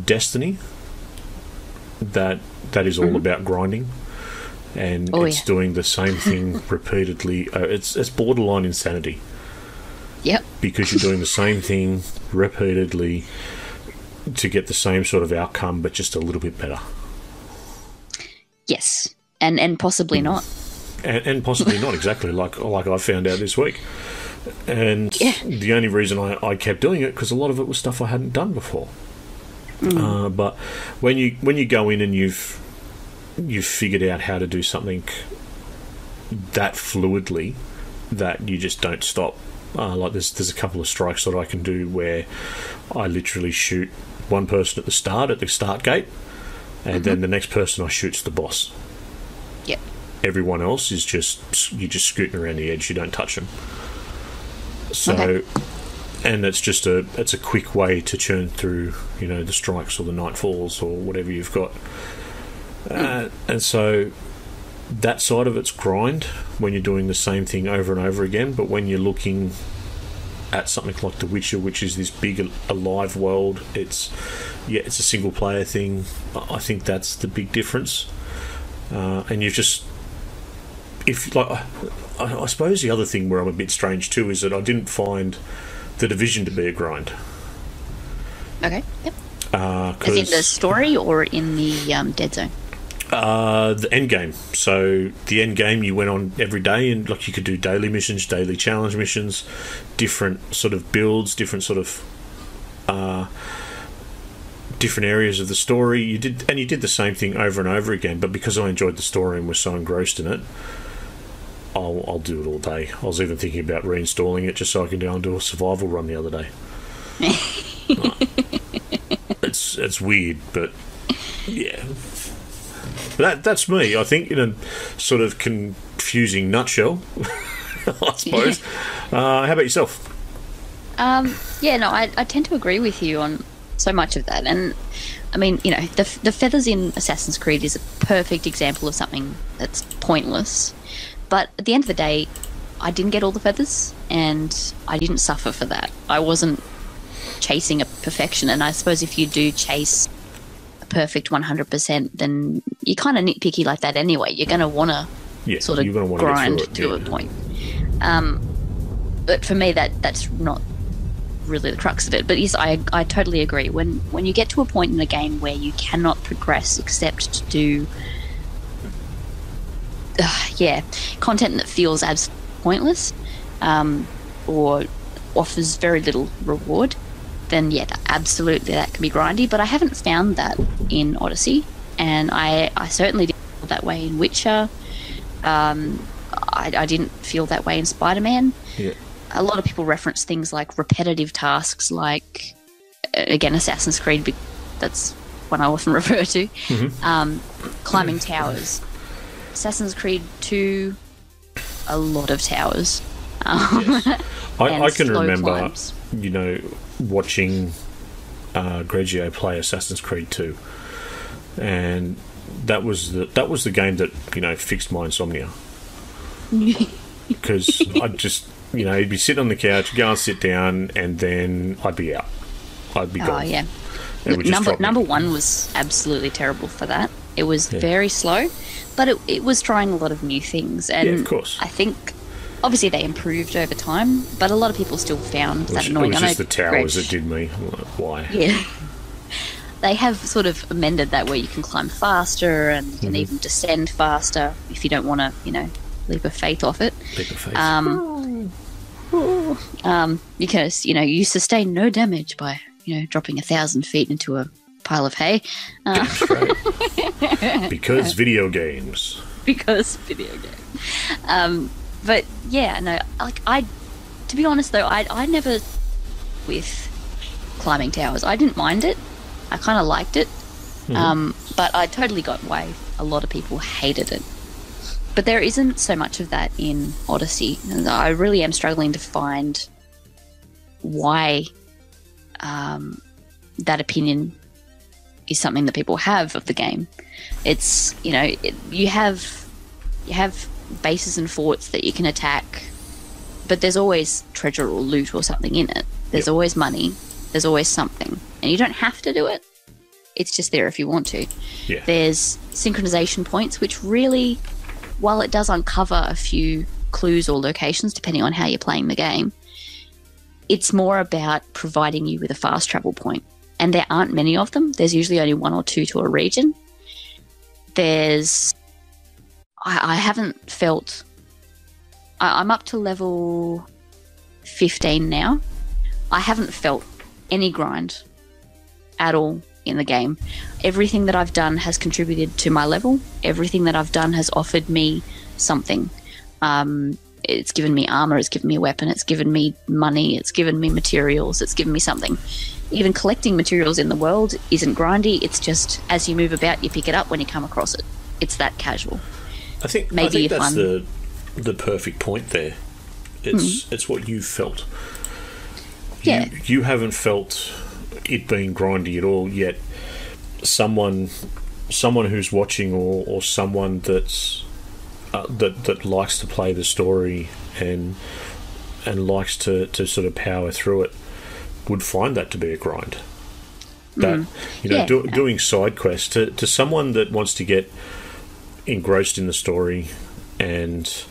Destiny, that is all about grinding, and it's doing the same thing repeatedly. It's borderline insanity. Yep. Because you're doing the same thing repeatedly to get the same sort of outcome, but just a little bit better. Yes, and possibly not. And possibly not, exactly, like I found out this week. And the only reason I kept doing it, because a lot of it was stuff I hadn't done before. But when you go in and you've figured out how to do something that fluidly that you just don't stop. Like there's a couple of strikes that I can do where I literally shoot one person at the start gate, and then the next person I shoot's the boss. Yep. Everyone else is just scooting around the edge. You don't touch them. So, and it's a quick way to churn through, the strikes or the nightfalls or whatever you've got. And so that side of it's grind when you're doing the same thing over and over again. But when you're looking at something like The Witcher, which is this big alive world, it's a single player thing. I think that's the big difference. And you've just, I suppose the other thing where I'm a bit strange too is that I didn't find The Division to be a grind. Okay. Yep. Is it the story or in the Dead Zone? The end game. So the end game, you went on every day, and you could do daily missions, daily challenge missions, different sort of builds, different sort of different areas of the story. You did the same thing over and over again. But because I enjoyed the story and was so engrossed in it, I'll do it all day. I was even thinking about reinstalling it just so I can go and do a survival run the other day. It's weird, but yeah. That's me, I think, in a sort of confusing nutshell, I suppose. How about yourself? I tend to agree with you on so much of that. And, I mean, the feathers in Assassin's Creed is a perfect example of something that's pointless. But at the end of the day, I didn't get all the feathers, and I didn't suffer for that. I wasn't chasing a perfection, and I suppose if you do chase perfect 100%, then you're kind of nitpicky like that anyway. You're going to want to sort of grind to a point. But for me, that's not really the crux of it. But yes, I totally agree. When you get to a point in a game where you cannot progress except to do content that feels absolutely pointless, or offers very little reward, then absolutely that can be grindy. But I haven't found that in Odyssey, and I certainly didn't feel that way in Witcher. I didn't feel that way in Spider-Man. Yeah. A lot of people reference things like repetitive tasks, like again Assassin's Creed. That's one I often refer to. Climbing towers. Assassin's Creed 2, a lot of towers. Yes. I can remember, climbs. Watching Grejio play Assassin's Creed 2, and that was the game that fixed my insomnia. Because I'd just he'd be sitting on the couch, go and sit down, and then I'd be out. I'd be gone. Oh yeah. Number one was absolutely terrible for that. It was very slow, but it was trying a lot of new things, and of course. I think obviously they improved over time, but a lot of people still found that annoying. It was just the towers that did me. Why? Yeah. They have sort of amended that where you can climb faster and you can even descend faster if you don't want to, leap of faith off it. Leap of faith. Because, you sustain no damage by, dropping 1,000 feet into a pile of hay. That's right. Because video games. Because video games. But yeah, no, to be honest though, I never with climbing towers. I didn't mind it. I kind of liked it. But I totally got why a lot of people hated it. But there isn't so much of that in Odyssey. And I really am struggling to find why that opinion is something that people have of the game. It's, you have bases and forts that you can attack, but there's always treasure or loot or something in it. There's always money. There's always something. And you don't have to do it. It's just there if you want to. Yeah. There's synchronization points, which really, while it does uncover a few clues or locations, depending on how you're playing the game, it's more about providing you with a fast travel point. And there aren't many of them. There's usually only one or two to a region. I haven't felt... I'm up to level 15 now. I haven't felt any grind at all in the game. Everything that I've done has contributed to my level. Everything that I've done has offered me something. It's given me armor, it's given me a weapon, it's given me money, it's given me materials, it's given me something. Even collecting materials in the world isn't grindy, it's just as you move about, you pick it up when you come across it. It's that casual. I think that's the perfect point there. It's what you've felt. Yeah. You haven't felt it being grindy at all, yet someone who's watching or someone that's that likes to play the story and likes to sort of power through it would find that to be a grind. That doing side quests to someone that wants to get engrossed in the story, and for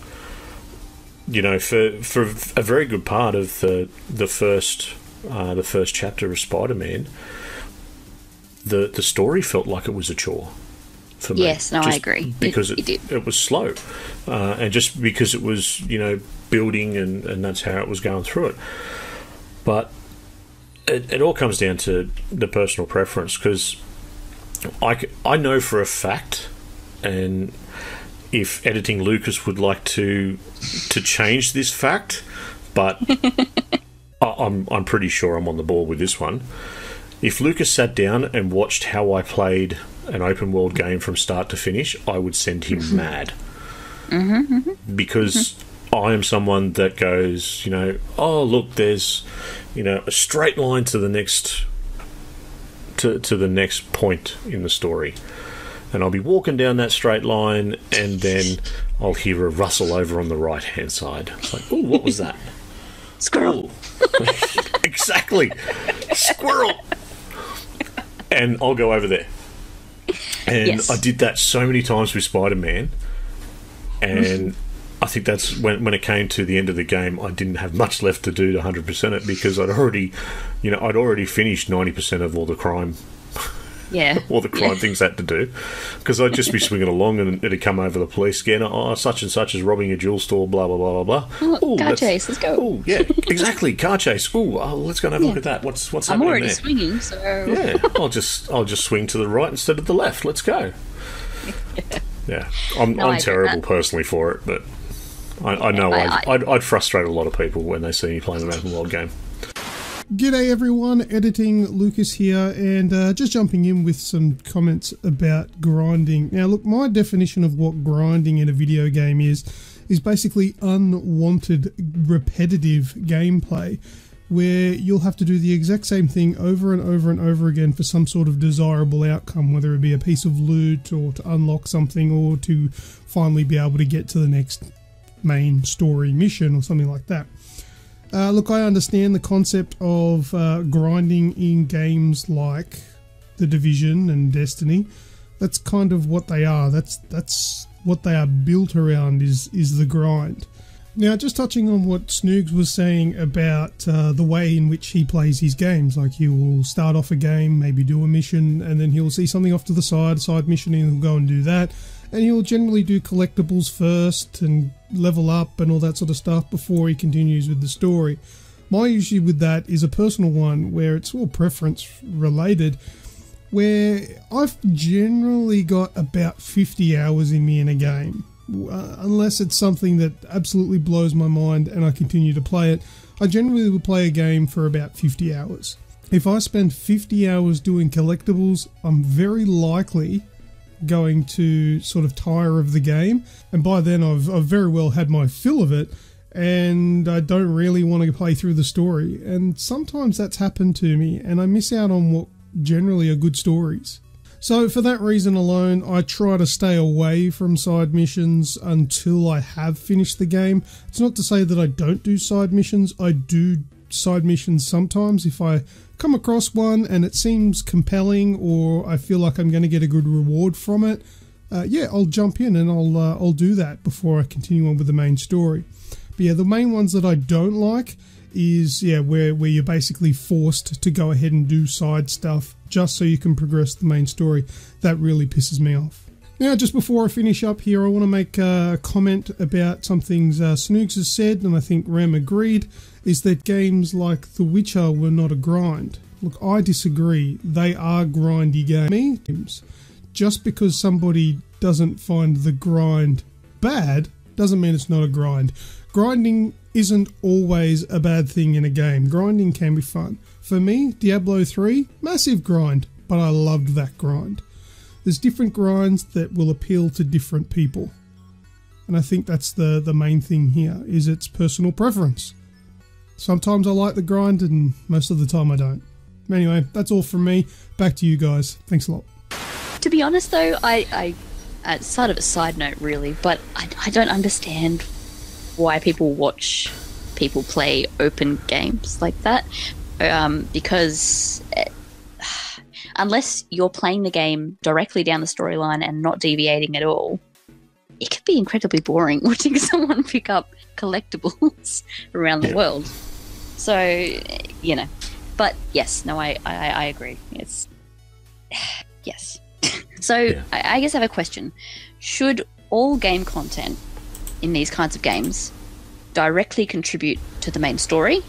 a very good part of the first chapter of Spider-Man, the story felt like it was a chore for me. Yes, no, I agree. Because it was slow, and just because it was building and that's how it was going through it. But it all comes down to the personal preference, because I know for a fact, and if Editing Lucas would like to change this fact, but I'm pretty sure I'm on the ball with this one. If Lucas sat down and watched how I played an open world game from start to finish, I would send him mad. Because I am someone that goes, oh look, there's a straight line to the next to the next point in the story. And I'll be walking down that straight line, and then I'll hear a rustle over on the right-hand side. It's like, oh, what was that? Squirrel. Exactly. Squirrel. And I'll go over there. And yes. I did that so many times with Spider-Man, and I think that's when it came to the end of the game, I didn't have much left to do to 100% it, because I'd already finished 90% of all the crime. Yeah. All the crime things I had to do, because I'd just be swinging along and it'd come over the police scanner. Oh, such and such is robbing a jewel store. Blah blah blah blah blah. Oh, car chase. Let's go. Oh yeah, exactly. Car chase. Oh, let's go and have a look at that. What's happening I'm already there? swinging, so yeah. I'll just swing to the right instead of the left. Let's go. Yeah, I'm terrible personally for it, but I know I'd frustrate a lot of people when they see me playing an open world game. G'day everyone, Editing Lucas here, and just jumping in with some comments about grinding. Now look, my definition of what grinding in a video game is basically unwanted repetitive gameplay, where you'll have to do the exact same thing over and over and over again for some sort of desirable outcome, whether it be a piece of loot or to unlock something or to finally be able to get to the next main story mission or something like that. Look, I understand the concept of grinding in games like The Division and Destiny. That's kind of what they are. That's what they are built around, is the grind. Now, just touching on what Snoogs was saying about the way in which he plays his games. Like, he will start off a game, maybe do a mission, and then he'll see something off to the side mission, and he'll go and do that. And he'll generally do collectibles first and level up and all that sort of stuff before he continues with the story. My issue with that is a personal one, where it's all preference related, where I've generally got about 50 hours in me in a game. Unless it's something that absolutely blows my mind and I continue to play it, I generally will play a game for about 50 hours. If I spend 50 hours doing collectibles, I'm very likely going to sort of tire of the game, and by then I've very well had my fill of it, and I don't really want to play through the story. And sometimes that's happened to me, and I miss out on what generally are good stories. So for that reason alone, I try to stay away from side missions until I have finished the game. It's not to say that I don't do side missions. I do side missions sometimes if I come across one and it seems compelling, or I feel like I'm going to get a good reward from it. I'll jump in and I'll do that before I continue on with the main story. But yeah, the main ones that I don't like is where you're basically forced to go ahead and do side stuff just so you can progress the main story. That really pisses me off. Now, just before I finish up here, I want to make a comment about some things Snoogs has said, and I think Ram agreed, is that games like The Witcher were not a grind. Look, I disagree. They are grindy games. Just because somebody doesn't find the grind bad doesn't mean it's not a grind. Grinding isn't always a bad thing in a game. Grinding can be fun. For me, Diablo 3, massive grind, but I loved that grind. There's different grinds that will appeal to different people. And I think that's the main thing here, is it's personal preference. Sometimes I like the grind and most of the time I don't. Anyway, that's all from me. Back to you guys. Thanks a lot. To be honest, though, I sort of a side note, really, but I don't understand why people watch people play open games like that. Because unless you're playing the game directly down the storyline and not deviating at all, it could be incredibly boring watching someone pick up collectibles around the world. So, you know. But yes, no, I agree. It's yes. So I guess I have a question. Should all game content in these kinds of games directly contribute to the main story?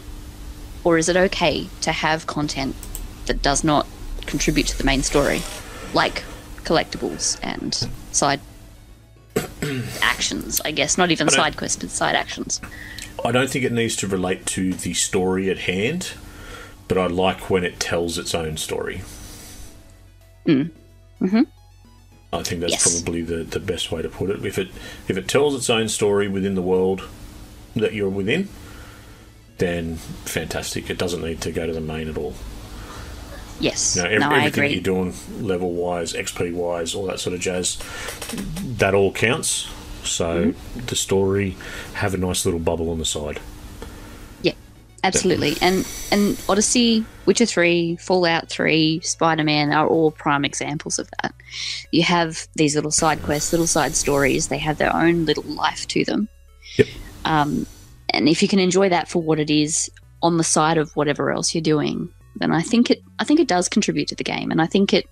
Or is it okay to have content that does not contribute to the main story? Like collectibles and side actions, I guess. Not even side quests, but side actions. I don't think it needs to relate to the story at hand, but I like when it tells its own story. Mm-hmm. I think that's probably the best way to put it. If it tells its own story within the world that you're within, then fantastic. It doesn't need to go to the main at all. Yes. You know, I everything agree. that you're doing, level-wise, XP-wise, all that sort of jazz, that all counts. So the story, have a nice little bubble on the side. Yeah, absolutely. And Odyssey, Witcher 3, Fallout 3, Spider-Man are all prime examples of that. You have these little side quests, little side stories. They have their own little life to them. Yep. And if you can enjoy that for what it is on the side of whatever else you're doing, then I think it does contribute to the game, and I think it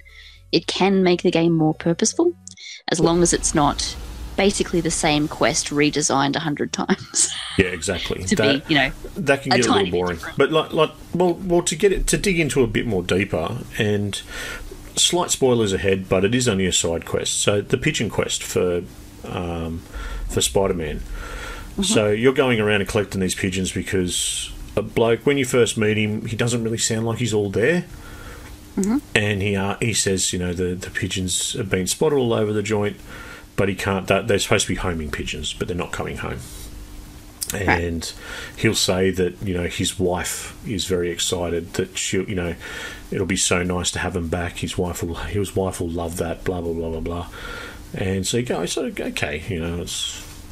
can make the game more purposeful, as long as it's not basically the same quest redesigned 100 times. Yeah, exactly. to be, you know, that can get a little boring. But well, to dig into a bit more deeper, and slight spoilers ahead, but it is only a side quest. So the pigeon quest for Spider-Man. Mm-hmm. So you're going around and collecting these pigeons because a bloke, when you first meet him, he doesn't really sound like he's all there. Mm-hmm. And he says, you know, the pigeons have been spotted all over the joint, but he can't. They're supposed to be homing pigeons, but they're not coming home. And he'll say that, you know, his wife is very excited that she'll, you know, it'll be so nice to have him back. His wife will love that. Blah blah blah blah blah. And so you go, okay, you know,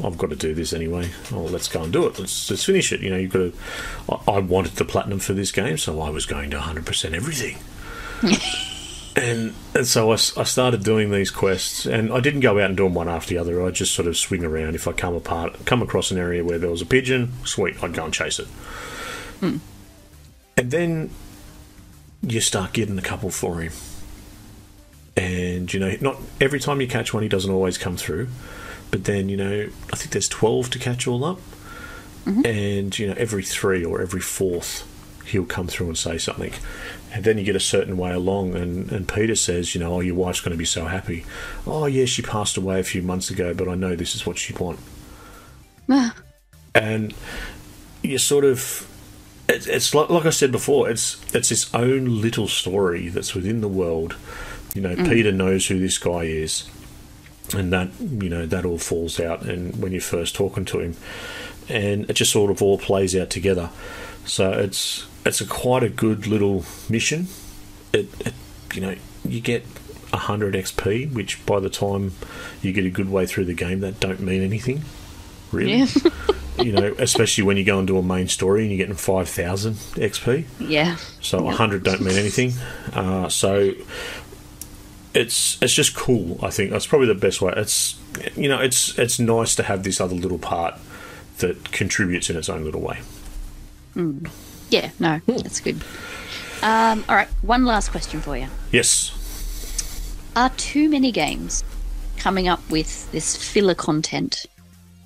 I've got to do this anyway. Oh, let's go and do it. Let's finish it. You know, you've got to. I wanted the platinum for this game, so I was going to 100% everything. And so I started doing these quests, and I didn't go out and do them one after the other. I just sort of swing around. If I come across an area where there was a pigeon, sweet, I'd go and chase it. And then you start getting a couple for him. And, you know, not every time you catch one, he doesn't always come through. But then, you know, I think there's 12 to catch all up. Mm-hmm. And, you know, every 3 or every 4th, he'll come through and say something. And then you get a certain way along, and Peter says, you know, oh, your wife's going to be so happy. Oh, yeah, she passed away a few months ago, but I know this is what she'd want. And you sort of... It's like I said before, it's its own little story that's within the world. You know, Peter knows who this guy is. And that, you know, that all falls out and when you're first talking to him. And it just sort of all plays out together. So it's quite a good little mission. It you know, you get 100 XP, which by the time you get a good way through the game, that don't mean anything, really. Yeah. You know, especially when you go and do a main story and you're getting 5,000 XP. Yeah. So 100 don't mean anything. So it's just cool. I think that's probably the best way. It's, you know, it's nice to have this other little part that contributes in its own little way. Yeah, no, that's good. All right, one last question for you. Yes. Are too many games coming up with this filler content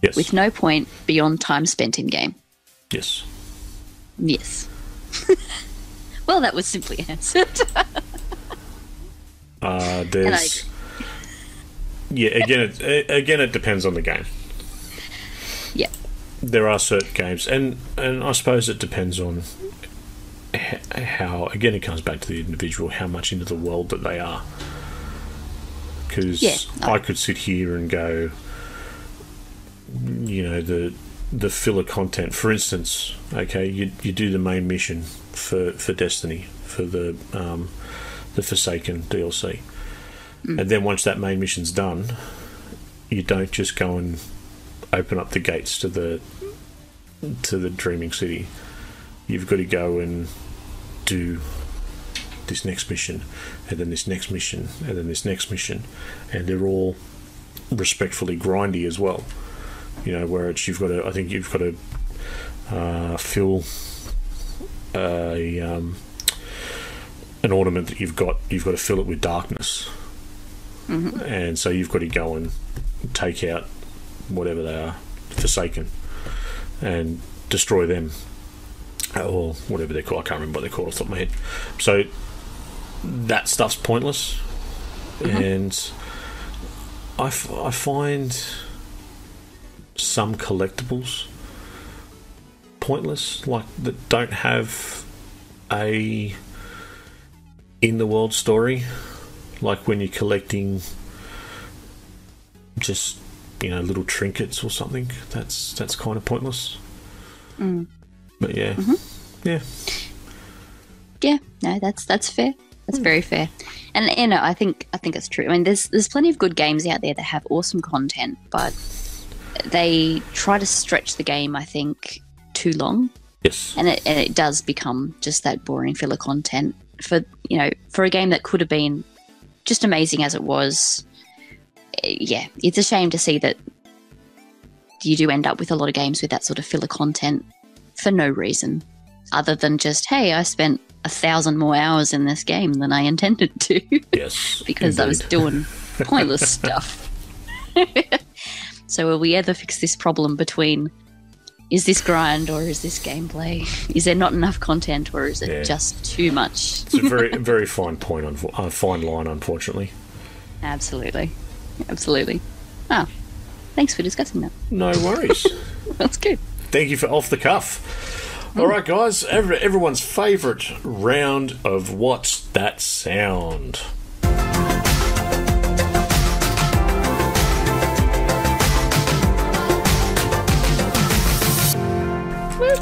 Yes. with no point beyond time spent in game. Yes. Yes. Well, that was simply answered. There's. Yeah, again, it depends on the game. Yeah. There are certain games, and I suppose it depends on how. Again, it comes back to the individual, how much into the world that they are. Because I could sit here and go, you know, the filler content. For instance, okay, you do the main mission for Destiny, for the Forsaken DLC, and then once that main mission's done, you don't just go and open up the gates to the Dreaming City. You've got to go and do this next mission, and then this next mission, and then this next mission, and they're all respectfully grindy as well. You know, where it's you've got to fill an ornament that you've got to fill it with darkness, and so you've got to go and take out whatever they are, Forsaken, and destroy them, or whatever they're called. I can't remember what they're called off the top of my head. So that stuff's pointless, and I find some collectibles pointless, like that don't have a in the world story, like when you're collecting just, you know, little trinkets or something. That's kind of pointless. But yeah. No, that's fair. That's very fair. And you know, I think it's true. I mean, there's plenty of good games out there that have awesome content, but they try to stretch the game, I think, too long. Yes. And it does become just that boring filler content for a game that could have been just amazing as it was. Yeah, it's a shame to see that you do end up with a lot of games with that sort of filler content for no reason other than just, hey, I spent 1,000 more hours in this game than I intended to. Yes. Because indeed. I was doing pointless stuff. So will we ever fix this problem between, is this grind or is this gameplay? Is there not enough content or is it just too much? It's a very, very fine point, fine line, unfortunately. Absolutely. Ah, thanks for discussing that. No worries. That's good. Thank you for Off the Cuff. All right, guys, everyone's favourite round of What's That Sound?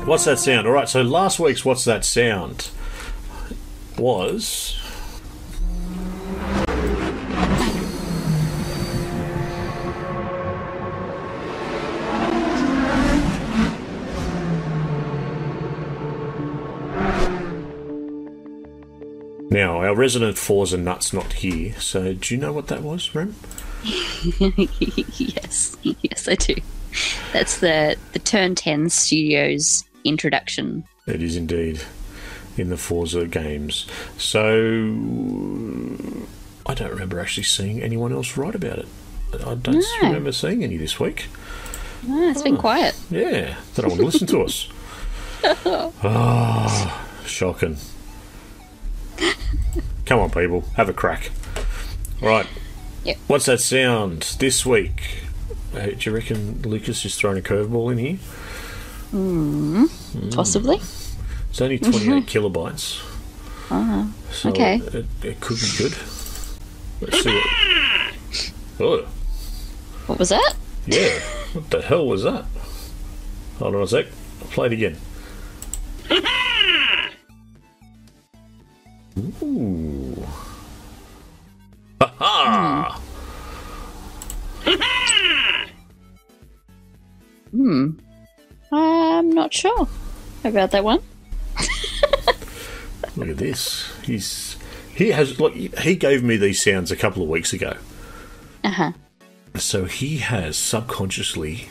What's that sound? All right, so last week's What's That Sound was... Now, our resident Forza Nut's not here, so do you know what that was, Rem? Yes, I do. That's the Turn 10 Studios introduction. It is indeed, in the Forza games. So, I don't remember actually seeing anyone else write about it. I don't remember seeing any this week. No, it's been quiet. Yeah, they don't want to listen to us. Shocking. Come on, people, have a crack. All right. Yep. What's that sound this week? Do you reckon Lucas is throwing a curveball in here? Possibly. It's only 28 kilobytes. So okay. It could be good. Let's see what... Oh. What was that? Yeah. What the hell was that? Hold on a sec. I'll play it again. Ooh. Ha-ha! I'm not sure about that one. Look at this. He gave me these sounds a couple of weeks ago. So he has subconsciously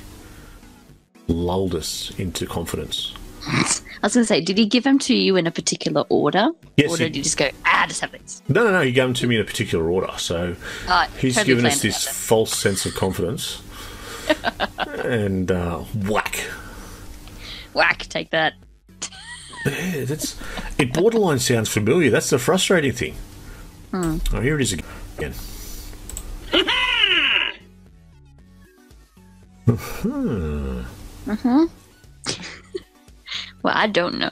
lulled us into confidence. I was going to say, did he give them to you in a particular order? Yes, or did he just go, just have these? No, he gave them to me in a particular order. So he's totally given us this false sense of confidence. And whack. Whack, take that. Yeah, it borderline sounds familiar. That's the frustrating thing. Oh, here it is again. Well, I don't know.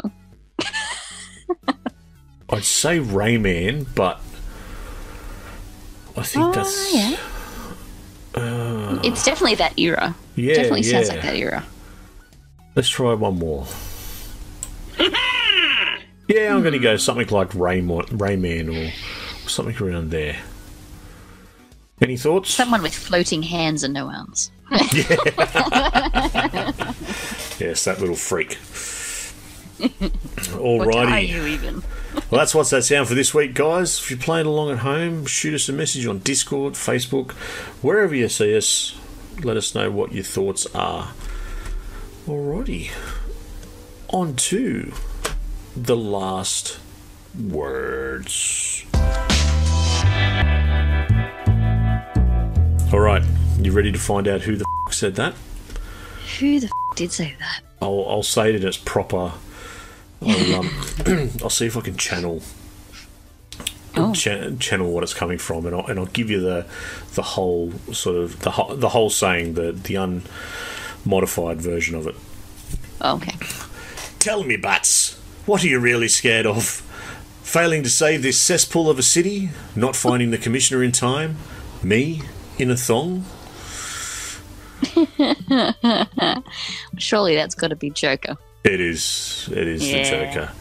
I'd say Rayman, but I think that's... Yeah. It's definitely that era. Yeah, definitely sounds like that era. Let's try one more. Yeah, I'm going to go something like Rayman or something around there. Any thoughts? Someone with floating hands and no arms. Yeah. Yes, that little freak. Alrighty. What are you even? Well, that's What's That Sound for this week, guys. If you're playing along at home, shoot us a message on Discord, Facebook, wherever you see us. Let us know what your thoughts are. Alrighty. On to the last words. Alright, you ready to find out who the f*** said that? Who the f*** did say that? I'll say it in its proper... I'll see if I can channel what it's coming from, and I'll give you the whole sort of the whole saying, the unmodified version of it. Okay. Tell me, Bats, what are you really scared of? Failing to save this cesspool of a city? Not finding the commissioner in time? Me in a thong? Surely that's got to be Joker. It is the Joker.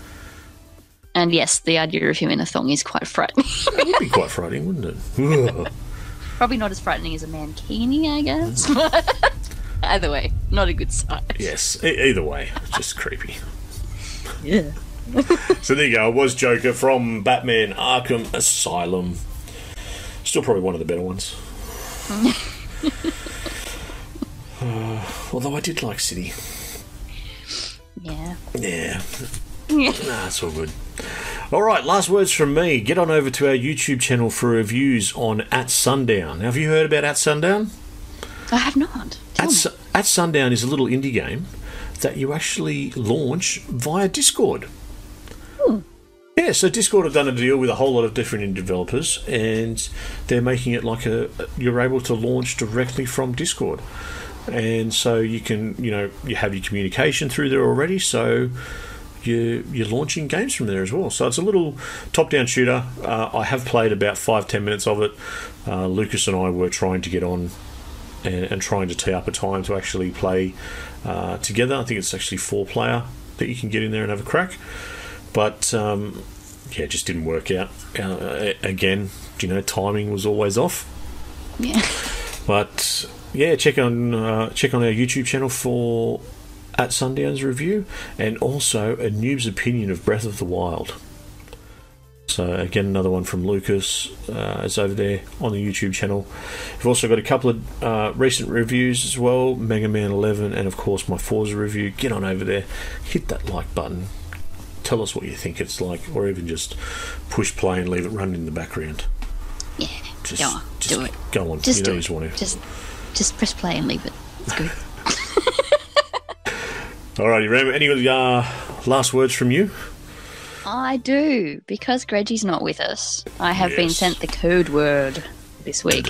And yes, the idea of him in a thong is quite frightening. It would be quite frightening, wouldn't it? Probably not as frightening as a mankini, I guess. Either way, not a good sight. Yes, either way, just creepy. Yeah. So there you go. It was Joker from Batman Arkham Asylum. Still probably one of the better ones. Although I did like City. Yeah. Yeah. Nah, it's all good. Alright, last words from me. Get on over to our YouTube channel for reviews on At Sundown. Now, have you heard about At Sundown? I have not. At Sundown is a little indie game that you actually launch via Discord. Yeah, so Discord have done a deal with a whole lot of different indie developers, and they're making it like you're able to launch directly from Discord. And so you can, you have your communication through there already, so you're launching games from there as well. So it's a little top-down shooter. I have played about 5-10 minutes of it. Lucas and I were trying to get on and trying to tee up a time to actually play together. I think it's actually 4-player that you can get in there and have a crack. But, it just didn't work out. Again, timing was always off. Yeah. But... yeah, check on our YouTube channel for At Sundown's review, and also a noob's opinion of Breath of the Wild. So again, another one from Lucas is over there on the YouTube channel. We've also got a couple of recent reviews as well, Mega Man 11, and of course my Forza review. Get on over there, hit that like button, tell us what you think it's like, or even just push play and leave it running in the background. Yeah, just do it. Go on, just you just want to. Just press play and leave it. It's good. Alrighty, Ram, any last words from you? I do. Because Grejio's not with us, I have been sent the code word this week.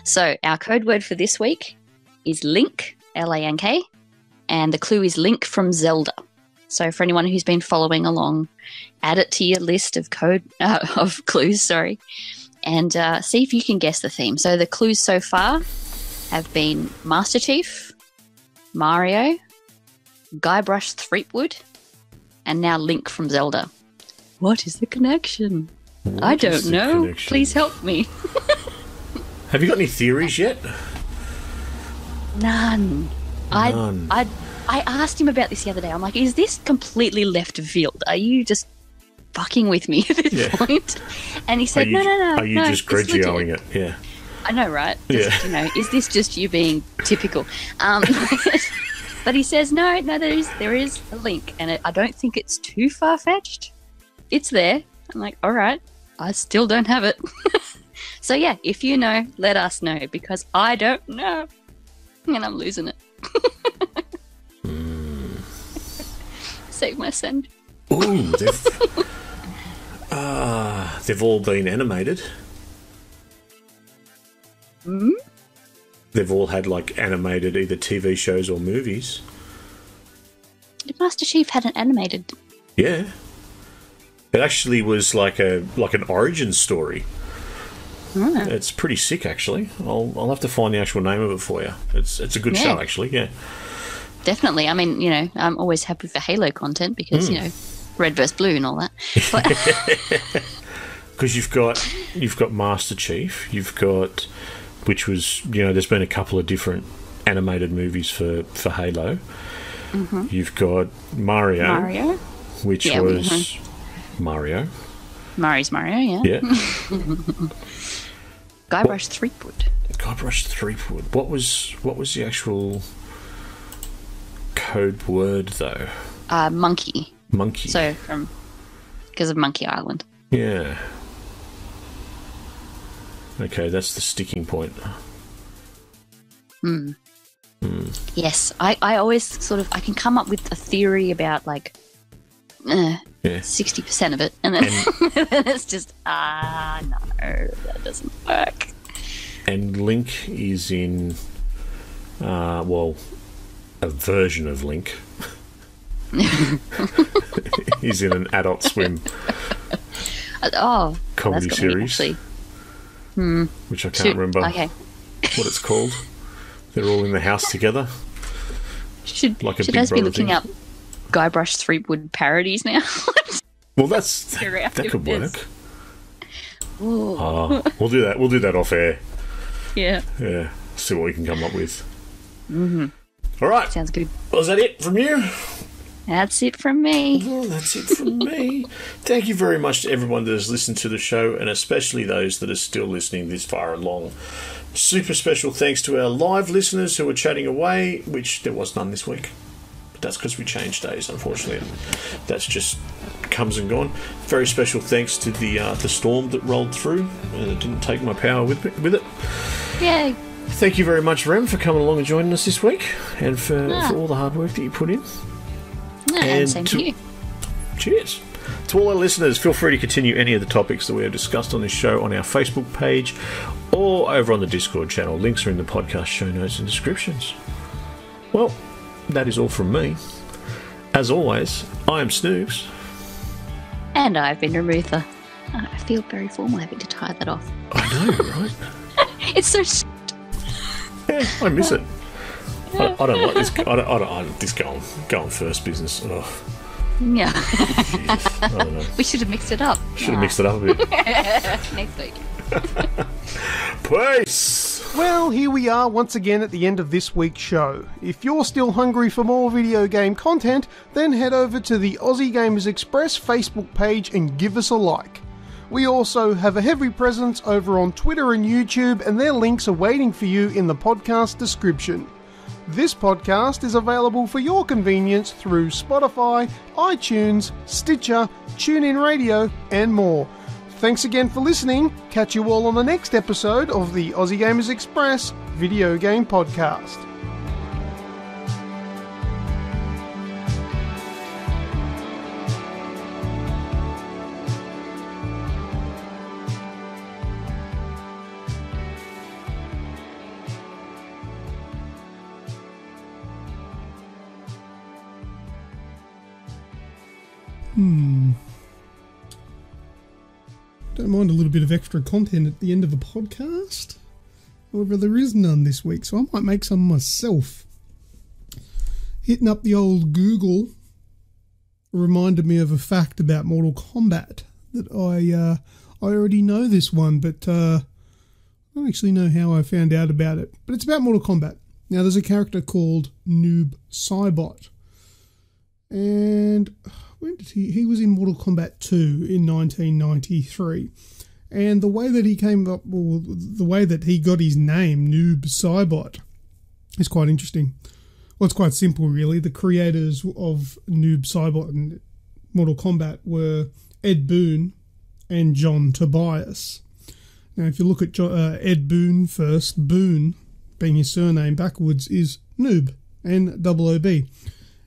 So, our code word for this week is Link, L-A-N-K, and the clue is Link from Zelda. So, for anyone who's been following along, add it to your list of clues, and see if you can guess the theme. So the clues so far have been Master Chief, Mario, Guybrush Threepwood, and now Link from Zelda. What is the connection? I don't know. Please help me. Have you got any theories yet? None. I asked him about this the other day. I'm like, is this completely left field? Are you just fucking with me at this point? And he said, no. Are you just Grejioing it? Yeah. I know, right? Just, is this just you being typical? But he says, no, there is a link, and I don't think it's too far-fetched. It's there. I'm like, all right, I still don't have it. So yeah, if you know, let us know, because I don't know, and I'm losing it. Save my send. Ooh, they've all been animated. Hmm? They've all had like animated either TV shows or movies. Did Master Chief had an animated? Yeah, it actually was like an origin story. Oh. It's pretty sick, actually. I'll have to find the actual name of it for you. It's a good show, actually. Yeah, definitely. I mean, I'm always happy for Halo content because red versus blue and all that. Because you've got Master Chief. You've got, which was, there's been a couple of different animated movies for Halo. Mm-hmm. You've got Mario, which was Mario. Mario's Mario, yeah. Yeah. Guybrush Threepwood. What was the actual code word though? Monkey. Monkey. So because of Monkey Island. Yeah. Okay, that's the sticking point. Yes, I always sort of I can come up with a theory about like 60% of it, and then then it's just no, that doesn't work. And Link is in a version of Link. He's in an Adult Swim comedy series, which I can't remember what it's called. They're all in the house together. Should like a should Big us be Brother looking thing. up Guybrush Threepwood parodies now? Well, that could work. Ooh. We'll do that. We'll do that off air. Yeah. Yeah. See what we can come up with. Mm-hmm. All right. Sounds good. Was that it from you? That's it from me. Well, that's it from me. Thank you very much to everyone that has listened to the show, and especially those that are still listening this far along. Super special thanks to our live listeners who are chatting away, which there was none this week. But that's because we changed days, unfortunately. That's just comes and gone. Very special thanks to the storm that rolled through, and it didn't take my power with it. Yay. Thank you very much, Rem, for coming along and joining us this week, and for all the hard work that you put in. And same to you. Cheers. To all our listeners, feel free to continue any of the topics that we have discussed on this show on our Facebook page or over on the Discord channel. Links are in the podcast show notes and descriptions. Well, that is all from me. As always, I am Snoogs. And I've been Remutha. I feel very formal having to tie that off. I know, right? It's so... Yeah, I miss it. I don't like this. I don't this going first business. Oh. Yeah. Jeez, I don't know. We should have mixed it up. Should have mixed it up a bit. Next week. Peace! Well, here we are once again at the end of this week's show. If you're still hungry for more video game content, then head over to the Aussie Gamers Express Facebook page and give us a like. We also have a heavy presence over on Twitter and YouTube, and their links are waiting for you in the podcast description. This podcast is available for your convenience through Spotify, iTunes, Stitcher, TuneIn Radio, and more. Thanks again for listening. Catch you all on the next episode of the Aussie Gamers Express Video Game Podcast. Don't mind a little bit of extra content at the end of a podcast. However, there is none this week, so I might make some myself. Hitting up the old Google reminded me of a fact about Mortal Kombat that I already know this one, but I don't actually know how I found out about it. But it's about Mortal Kombat. Now, there's a character called Noob Saibot, and when did he was in Mortal Kombat 2 in 1993, and the way that he came up, the way that he got his name, Noob Saibot, is quite interesting. Well, it's quite simple, really. The creators of Noob Saibot and Mortal Kombat were Ed Boon and John Tobias. Now, if you look at Ed Boon first, Boon being his surname backwards is Noob, N-O-O-B.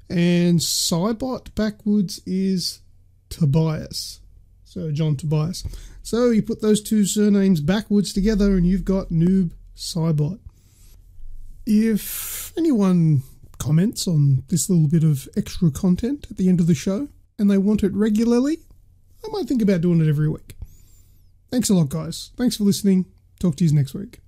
And Saibot backwards is Tobias. So John Tobias. So you put those two surnames backwards together and you've got Noob Saibot. If anyone comments on this little bit of extra content at the end of the show and they want it regularly, I might think about doing it every week. Thanks a lot, guys. Thanks for listening. Talk to you next week.